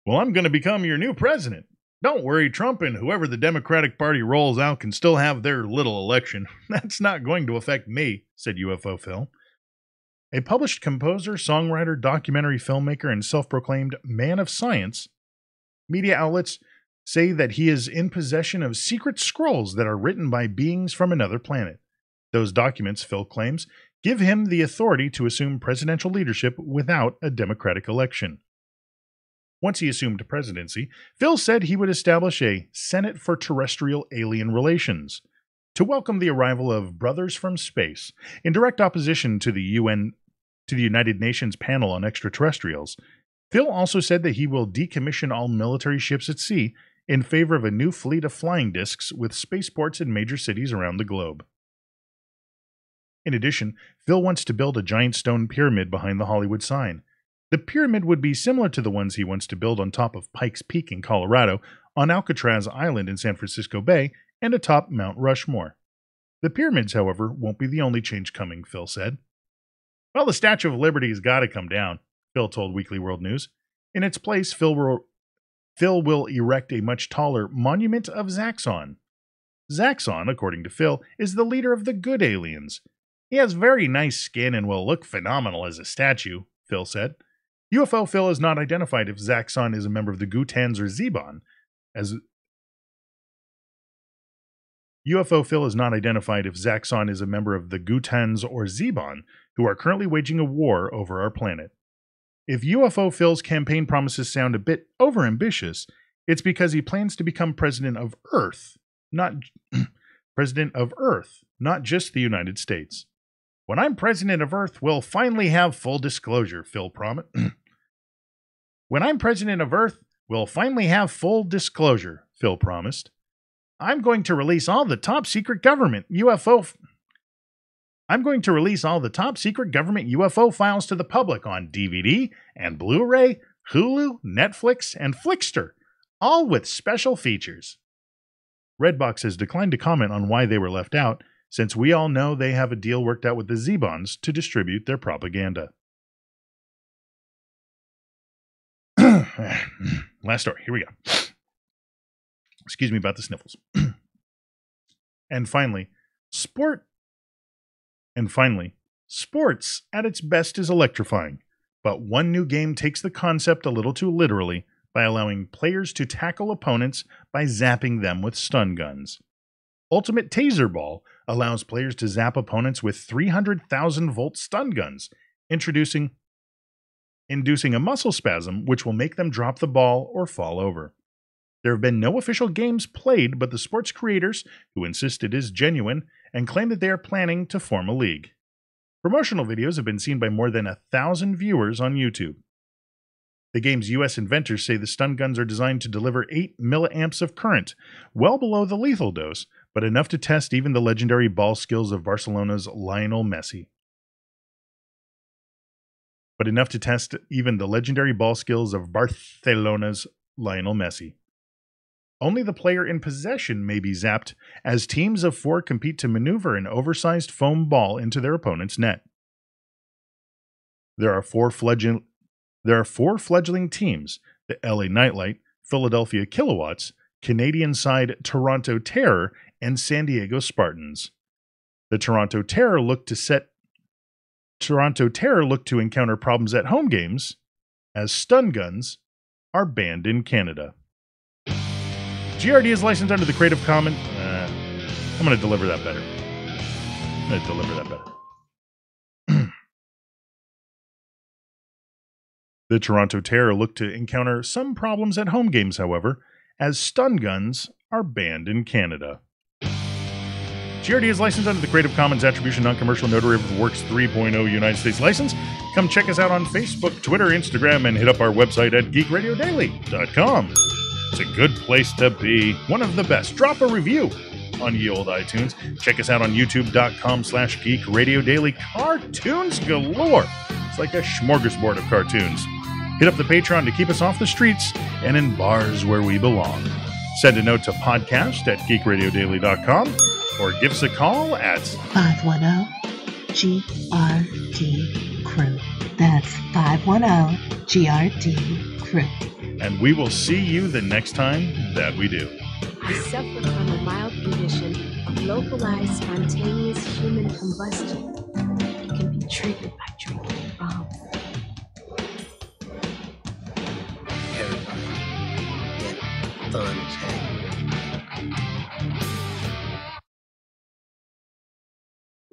Speaker 1: Well, I'm going to become your new president. Don't worry, Trump and whoever the Democratic Party rolls out can still have their little election. That's not going to affect me, said UFO Phil. A published composer, songwriter, documentary filmmaker, and self-proclaimed man of science, media outlets say that he is in possession of secret scrolls that are written by beings from another planet. Those documents, Phil claims, give him the authority to assume presidential leadership without a democratic election. Once he assumed presidency, Phil said he would establish a Senate for Terrestrial Alien Relations to welcome the arrival of brothers from space, in direct opposition to the United Nations panel on extraterrestrials. Phil also said that he will decommission all military ships at sea in favor of a new fleet of flying discs with spaceports in major cities around the globe. In addition, Phil wants to build a giant stone pyramid behind the Hollywood sign. The pyramid would be similar to the ones he wants to build on top of Pikes Peak in Colorado, on Alcatraz Island in San Francisco Bay, and atop Mount Rushmore. The pyramids, however, won't be the only change coming, Phil said. Well, the Statue of Liberty has got to come down, Phil told Weekly World News. In its place, Phil will erect a much taller Monument of Zaxxon. Zaxxon, according to Phil, is the leader of the good aliens. He has very nice skin and will look phenomenal as a statue, Phil said. UFO Phil has not identified if Zaxxon is a member of the Gutans or Zebon. UFO Phil has not identified if Zaxxon is a member of the Gutans or Zebon, who are currently waging a war over our planet. If UFO Phil's campaign promises sound a bit overambitious, it's because he plans to become president of Earth, not just the United States. When I'm president of Earth, we'll finally have full disclosure, Phil promised. When I'm president of Earth, we'll finally have full disclosure, Phil promised. I'm going to release all the top secret government UFO files to the public on DVD and Blu-ray, Hulu, Netflix, and Flickster, all with special features. Redbox has declined to comment on why they were left out, since we all know they have a deal worked out with the Zebons to distribute their propaganda. Last story. Here we go. Excuse me about the sniffles. And finally, sports at its best is electrifying, but one new game takes the concept a little too literally by allowing players to tackle opponents by zapping them with stun guns. Ultimate Taser Ball allows players to zap opponents with 300,000-volt stun guns, inducing a muscle spasm which will make them drop the ball or fall over. There have been no official games played, but the sport's creators, who insist it is genuine, and claim that they are planning to form a league. Promotional videos have been seen by more than 1,000 viewers on YouTube. The game's U.S. inventors say the stun guns are designed to deliver 8 milliamps of current, well below the lethal dose, but enough to test even the legendary ball skills of Barcelona's Lionel Messi. Only the player in possession may be zapped, as teams of 4 compete to maneuver an oversized foam ball into their opponent's net. There are four fledgling teams: the LA Nightlight, Philadelphia Kilowatts, Canadian side Toronto Terror, and San Diego Spartans. The Toronto Terror look to encounter problems at home games, as stun guns are banned in Canada. GRD is licensed under the Creative Commons. I'm going to deliver that better. The Toronto Terror look to encounter some problems at home games, however, as stun guns are banned in Canada. GRD is licensed under the Creative Commons Attribution Non-Commercial No Derivative Works 3.0 United States license. Come check us out on Facebook, Twitter, Instagram, and hit up our website at geekradiodaily.com. It's a good place to be. One of the best. Drop a review on ye old iTunes. Check us out on youtube.com/geekradiodaily. Cartoons galore. It's like a smorgasbord of cartoons. Hit up the Patreon to keep us off the streets and in bars where we belong. Send a note to podcast@geekradiodaily.com or give us a call at
Speaker 7: 510-GRD Crew. That's 510-GRD Crew.
Speaker 1: And we will see you the next time that we do.
Speaker 11: I suffer from a mild condition of localized spontaneous human combustion. It can be triggered by drinking rum.
Speaker 2: Everybody, get fun check.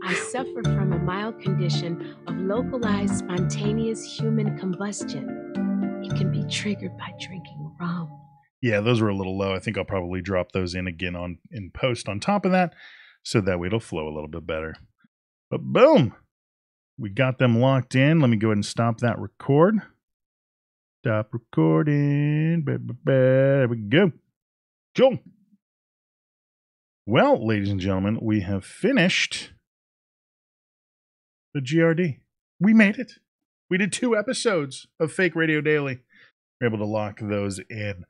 Speaker 11: I suffer from a mild condition of localized spontaneous human combustion. It can be triggered by drinking rum.
Speaker 1: Yeah, those were a little low. I think I'll probably drop those in again in post on top of that, so that way it'll flow a little bit better. But boom! We got them locked in. Let me go ahead and stop that record. Stop recording. There we go. Cool. Well, ladies and gentlemen, we have finished the GRD. We made it. We did 2 episodes of Fake Radio Daily. We're able to lock those in.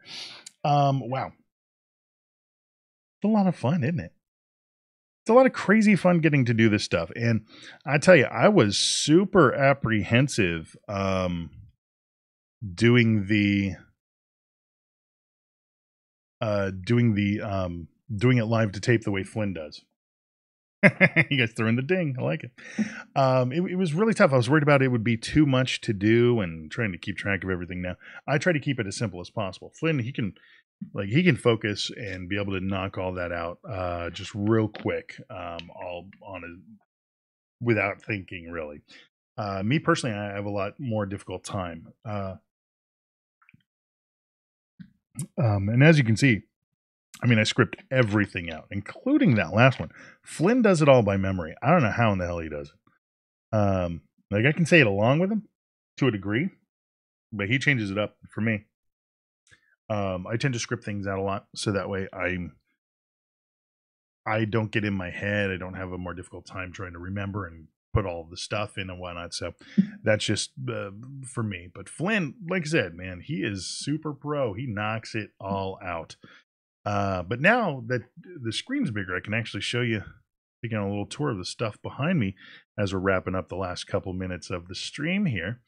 Speaker 1: Wow. It's a lot of fun, isn't it? It's a lot of crazy fun getting to do this stuff. And I tell you, I was super apprehensive doing it live to tape the way Flynn does. You guys threw in the ding. I like it. It was really tough. I was worried about it would be too much to do and trying to keep track of everything now. I try to keep it as simple as possible. Flynn, he can focus and be able to knock all that out just real quick, all on it without thinking, really. Me personally, I have a lot more difficult time. And as you can see, I mean, I script everything out, including that last one. Flynn does it all by memory. I don't know how in the hell he does it. Like I can say it along with him to a degree, but he changes it up for me. I tend to script things out a lot, so that way I don't get in my head. I don't have a more difficult time trying to remember and put all of the stuff in and whatnot. So that's just for me. But Flynn, like I said, man, he is super pro. He knocks it all out. But now that the screen's bigger, I can actually show you, taking a little tour of the stuff behind me as we're wrapping up the last couple minutes of the stream here.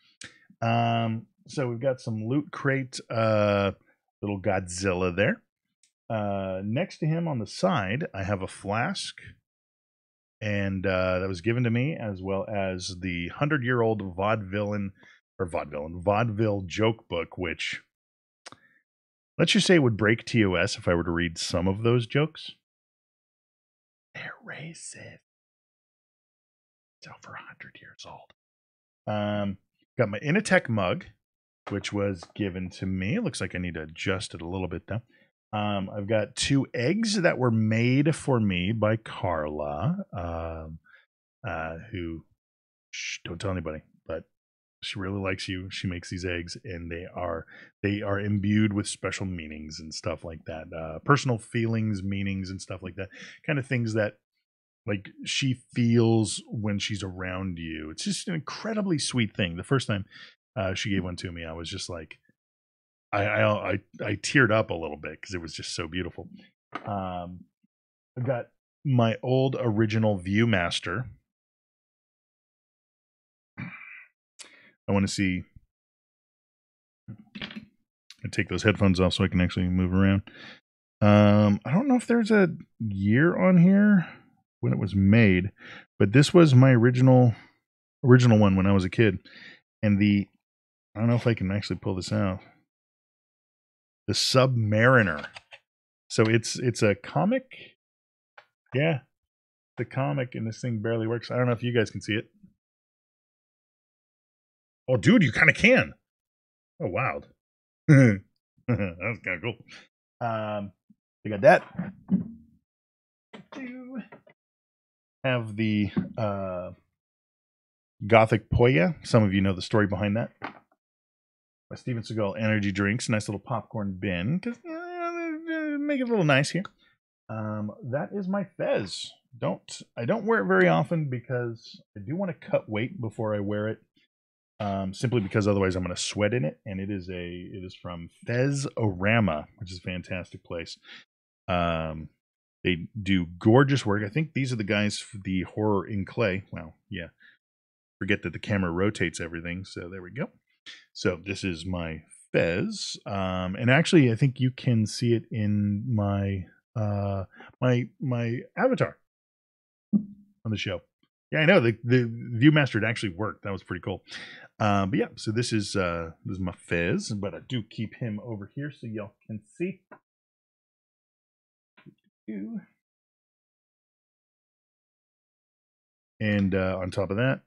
Speaker 1: So we've got some Loot Crate, little Godzilla there. Next to him on the side, I have a flask, and that was given to me, as well as the 100-year-old vaudeville joke book, which, let's just say it would break TOS if I were to read some of those jokes. They're racist. It's over 100 years old. Got my Initech mug, which was given to me. It looks like I need to adjust it a little bit, though. I've got 2 eggs that were made for me by Carla, who don't tell anybody, but she really likes you. She makes these eggs, and they are imbued with special meanings and stuff like that, personal feelings, meanings, and stuff like that. Kind of things that like she feels when she's around you. It's just an incredibly sweet thing. The first time she gave one to me, I was just like, I teared up a little bit because it was just so beautiful. I've got my old original Viewmaster. I want to see. I take those headphones off so I can actually move around. I don't know if there's a year on here when it was made, but this was my original one when I was a kid. And I don't know if I can actually pull this out. The Submariner. So it's a comic. Yeah, the comic, and this thing barely works. I don't know if you guys can see it. Oh, dude, you kind of can. Oh, wow. That was kind of cool. You got that. Have the Gothic Poya. Some of you know the story behind that. My Steven Seagal energy drinks. Nice little popcorn bin. Because make it a little nice here. That is my Fez. I don't wear it very often because I do want to cut weight before I wear it. Simply because otherwise I'm going to sweat in it. And it is from Fez-O-Rama, which is a fantastic place. They do gorgeous work. I think these are the guys for the Horror in Clay. Well, yeah. Forget that the camera rotates everything. So there we go. So this is my Fez. And actually, I think you can see it in my my avatar on the show. Yeah, I know the Viewmaster actually worked. That was pretty cool. But yeah, so this is my Fez, but I do keep him over here so y'all can see. And on top of that,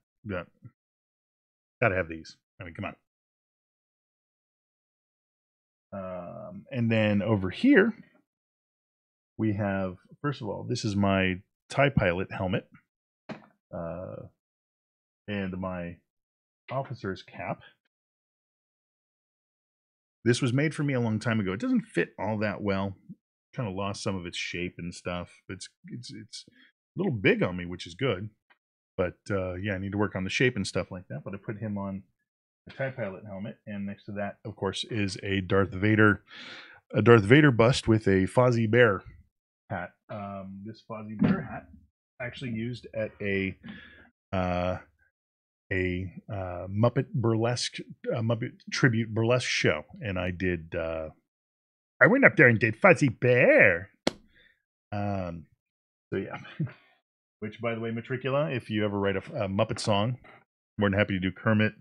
Speaker 1: gotta have these. I mean, come on. And then over here, we have, first of all, this is my TIE Pilot helmet. And my officer's cap. This was made for me a long time ago. It doesn't fit all that well. Kind of lost some of its shape and stuff. It's a little big on me, which is good. But yeah, I need to work on the shape and stuff like that. But I put him on a TIE Pilot helmet, and next to that, of course, is a Darth Vader bust with a Fozzie Bear hat. This Fozzie Bear hat actually used at a Muppet tribute burlesque show, and I did. I went up there and did Fuzzy Bear. So yeah. Which, by the way, Matricula, if you ever write a Muppet song, more than happy to do Kermit,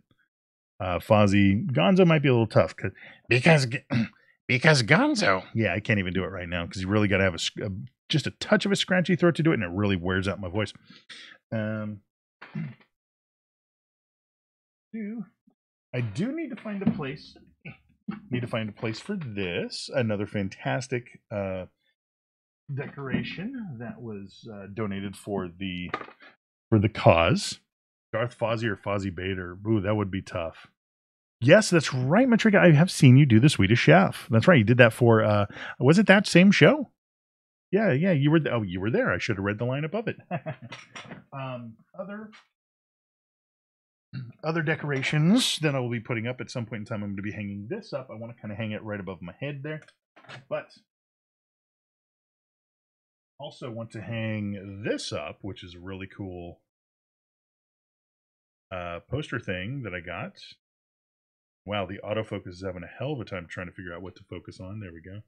Speaker 1: Fozzie. Gonzo might be a little tough because Gonzo. Yeah, I can't even do it right now because you really got to have just a touch of a scratchy throat to do it, and it really wears out my voice. I do need to find a place. For this. Another fantastic decoration that was donated for the cause. Darth Fozzie or Fozzie Bader. Ooh, that would be tough. Yes, that's right, Matrika. I have seen you do the Swedish Chef. That's right. You did that for. Was it that same show? Yeah. You were. Oh, you were there. I should have read the line above it. Other decorations that I will be putting up at some point in time. I'm going to be hanging this up. I want to kind of hang it right above my head there, but also want to hang this up, which is a really cool poster thing that I got. Wow, the autofocus is having a hell of a time trying to figure out what to focus on. There we go.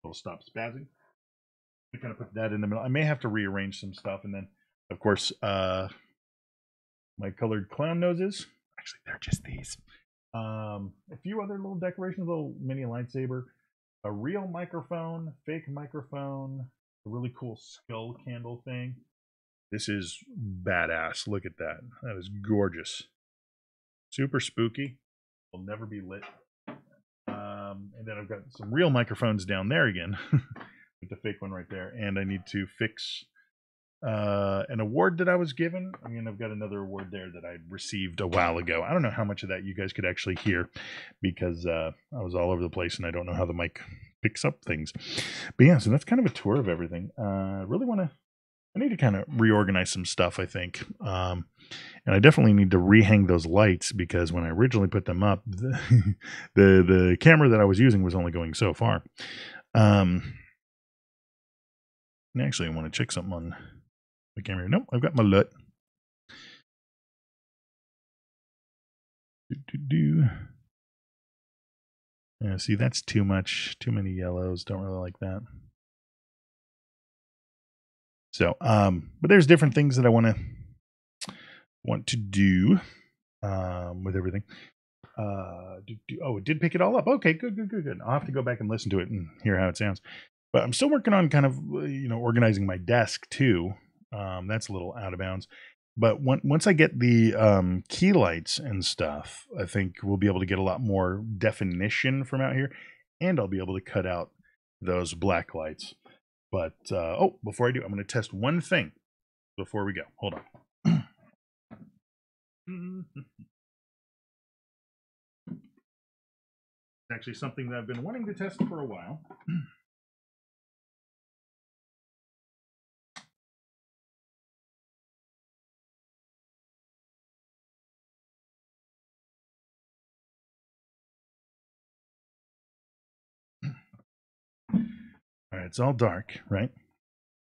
Speaker 1: It'll stop spazzing. I kind of put that in the middle. I may have to rearrange some stuff, and then, of course, my colored clown noses. Actually, they're just these. A few other little decorations, a little mini lightsaber, a real microphone, fake microphone, a really cool skull candle thing. This is badass. Look at that. That is gorgeous. Super spooky. Will never be lit. And then I've got some real microphones down there again with the fake one right there. And I need to fix an award that I was given. I mean, I've got another award there that I received a while ago. I don't know how much of that you guys could actually hear because I was all over the place and I don't know how the mic picks up things. But yeah, so that's kind of a tour of everything. I need to kind of reorganize some stuff, I think. And I definitely need to rehang those lights because when I originally put them up, the camera that I was using was only going so far. Actually, I want to check something on the camera. Nope, I've got my LUT. Yeah, see, that's too much. Too many yellows. Don't really like that. So, but there's different things that I want to do with everything. Oh, it did pick it all up. Okay, good. I'll have to go back and listen to it and hear how it sounds. But I'm still working on kind of, organizing my desk too. That's a little out of bounds. But once I get the key lights and stuff, I think we'll be able to get a lot more definition from out here. And I'll be able to cut out those black lights. But, before I do, I'm going to test one thing before we go. Hold on. It's actually something that I've been wanting to test for a while. All right, it's all dark, right?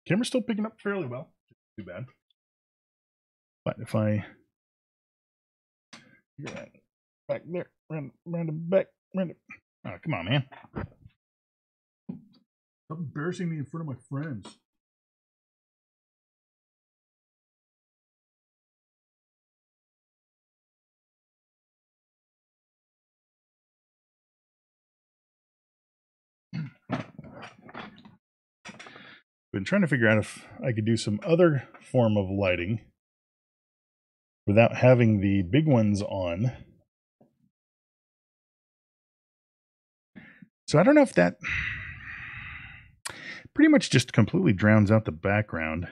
Speaker 1: Camera's still picking up fairly well. Too bad. But if I back there, run it back, run it. Oh, come on, man! Stop embarrassing me in front of my friends. Been trying to figure out if I could do some other form of lighting without having the big ones on. So I don't know if that pretty much just completely drowns out the background.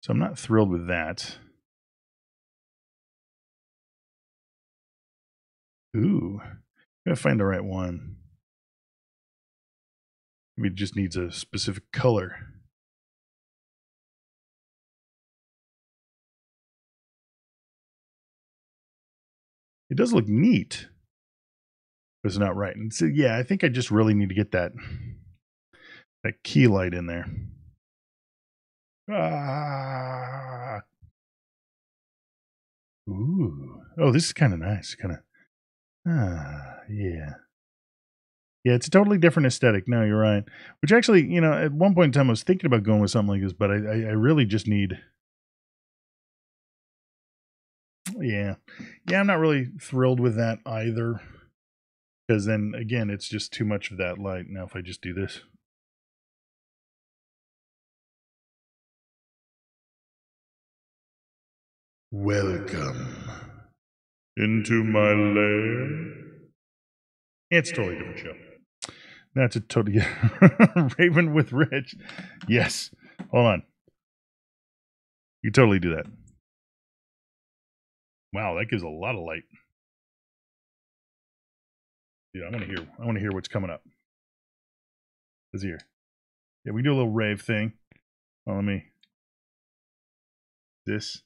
Speaker 1: So I'm not thrilled with that. Ooh, gotta find the right one. Maybe it just needs a specific color. It does look neat, but it's not right. And so, yeah, I think I just really need to get that key light in there. Ah. Ooh. Oh, this is kind of nice. Yeah. Yeah, it's a totally different aesthetic. No, you're right. Which actually, at one point in time I was thinking about going with something like this, but I really just need... Yeah, I'm not really thrilled with that either. Because then, again, it's just too much of that light. Now, if I just do this. Welcome into my lair. It's a totally different show. That's a totally... Raven with Rich. Yes. Hold on. You totally do that. Wow, that gives a lot of light. Yeah, I want to hear what's coming up. Let's hear. Yeah, we do a little rave thing. Oh, let me. This.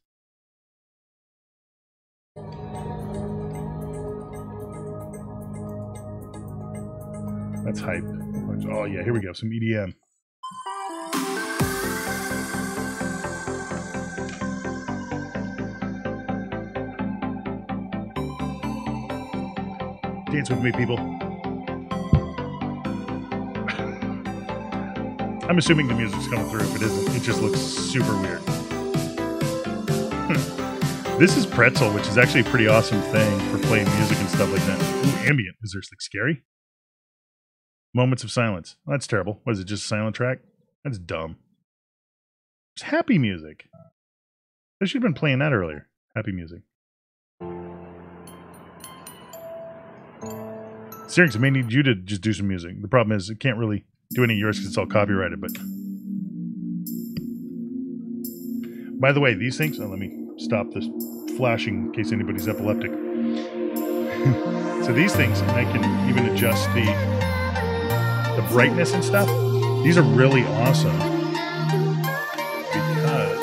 Speaker 1: That's hype. Oh yeah, here we go. Some EDM. Dance with me, people. I'm assuming the music's coming through. If it isn't, it just looks super weird. This is Pretzel, which is actually a pretty awesome thing for playing music and stuff like that. Ooh, ambient. Is there something scary? Moments of silence. Oh, that's terrible. What is it, just a silent track? That's dumb. It's happy music. I should have been playing that earlier. Happy music. Seriously, I may need you to just do some music. The problem is, it can't really do any of yours because it's all copyrighted. But by the way, these things. Oh, let me stop this flashing in case anybody's epileptic. So these things, and I can even adjust the brightness and stuff. These are really awesome because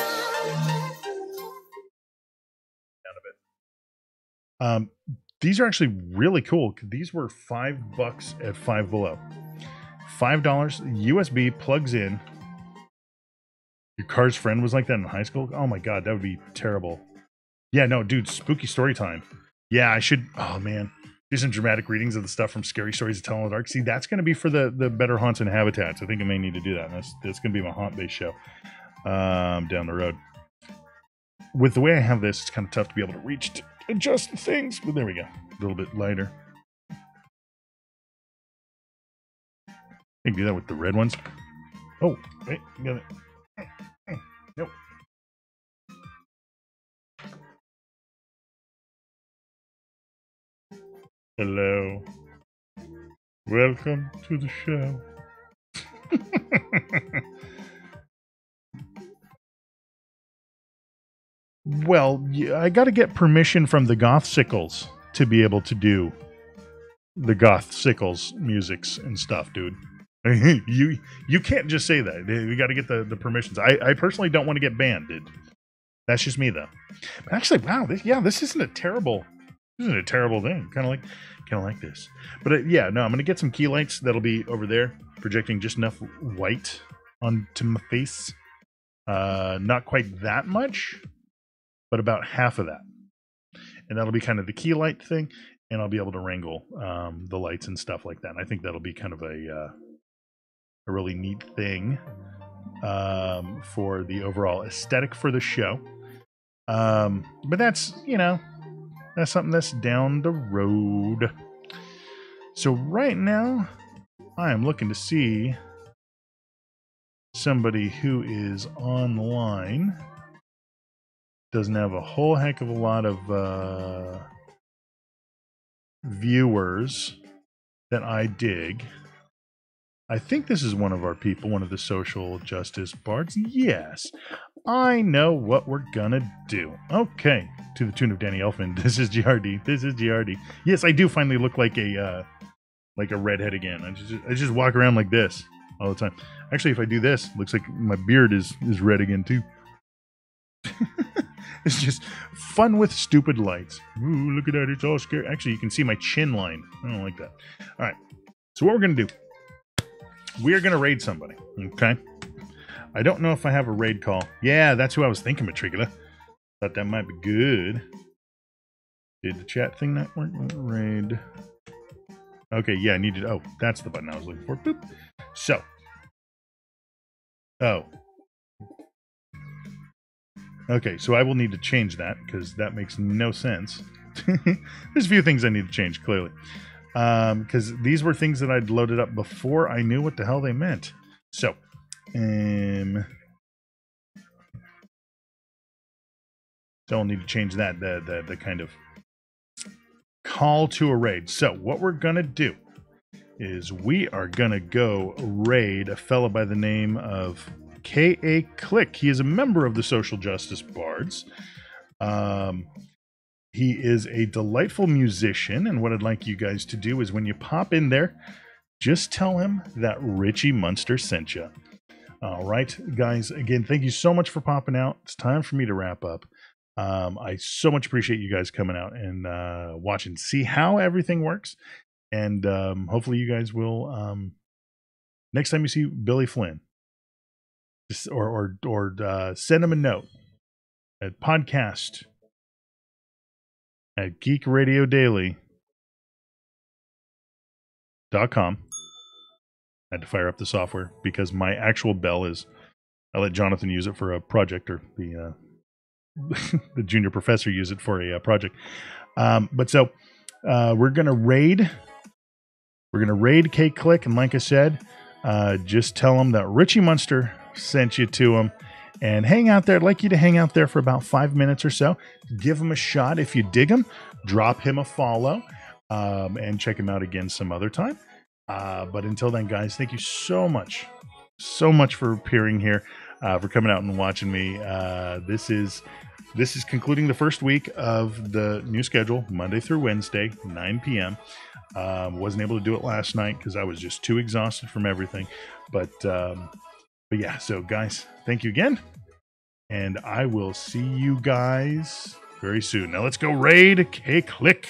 Speaker 1: these are actually really cool. These were $5 at Five Below. $5 USB plugs in. Your car's friend was like that in high school. Oh my god, that would be terrible. Yeah, no, dude, spooky story time. Yeah, I should. Oh man, do some dramatic readings of the stuff from Scary Stories to Tell in the Dark. See, that's going to be for the Better Haunts and Habitats. I think I may need to do that. That's going to be my haunt-based show down the road. With the way I have this, it's kind of tough to be able to reach to adjust things. But there we go. A little bit lighter. I can do that with the red ones. Oh, wait, got it. Nope. Hello. Welcome to the show. Well, I got to get permission from the Gothsicles to be able to do the Gothsicles musics and stuff, dude. You can't just say that. We got to get the permissions. I personally don't want to get banned, dude. That's just me, though. But actually, wow, this isn't a terrible. This isn't a terrible thing. Kind of like this. But yeah, no, I'm gonna get some key lights that'll be over there, projecting just enough white onto my face. Not quite that much, but about half of that. And that'll be kind of the key light thing, and I'll be able to wrangle the lights and stuff like that. And I think that'll be kind of a really neat thing for the overall aesthetic for the show. But that's, that's something that's down the road. So right now, I am looking to see somebody who is online. Doesn't have a whole heck of a lot of viewers that I dig. I think this is one of our people, one of the social justice bards. Yes, I know what we're gonna do. Okay, to the tune of Danny Elfman. This is GRD. This is GRD. Yes, I do finally look like a redhead again. I just walk around like this all the time. Actually, if I do this, looks like my beard is red again too. It's just fun with stupid lights. Ooh, look at that. It's all scary. Actually, you can see my chin line. I don't like that. All right. So what we're going to do, we are going to raid somebody. Okay. I don't know if I have a raid call. Yeah, that's who I was thinking, Matrigula. Thought that might be good. Did the chat thing not work? Raid. Okay, yeah, I needed. Oh, that's the button I was looking for. Boop. So. Oh. Okay, so I will need to change that because that makes no sense. There's a few things I need to change, clearly. Because these were things that I'd loaded up before I knew what the hell they meant. So, so I'll need to change that, the kind of call to a raid. So what we're going to do is we are going to go raid a fella by the name of K.A. Click. He is a member of the Social Justice Bards. He is a delightful musician, and what I'd like you guys to do is when you pop in there, just tell him that Richie Munster sent you. All right, guys, again, thank you so much for popping out. It's time for me to wrap up. I so much appreciate you guys coming out and watching, see how everything works. And hopefully you guys will, next time you see Billy Flynn, just, or send him a note at podcast at geekradiodaily.com. I had to fire up the software because my actual bell is, I let Jonathan use it for a project, or the the junior professor use it for a project. But so we're gonna raid K-Click, and like I said, just tell him that Richie Munster sent you to him, and hang out there. I'd like you to hang out there for about 5 minutes or so. Give him a shot. If you dig him, drop him a follow. and check him out again some other time. But until then, guys, thank you so much for appearing here, for coming out and watching me. This is concluding the first week of the new schedule, Monday through Wednesday, 9 p.m. Wasn't able to do it last night because I was just too exhausted from everything. But yeah, so guys, thank you again. And I will see you guys very soon. Now let's go raid K-Click.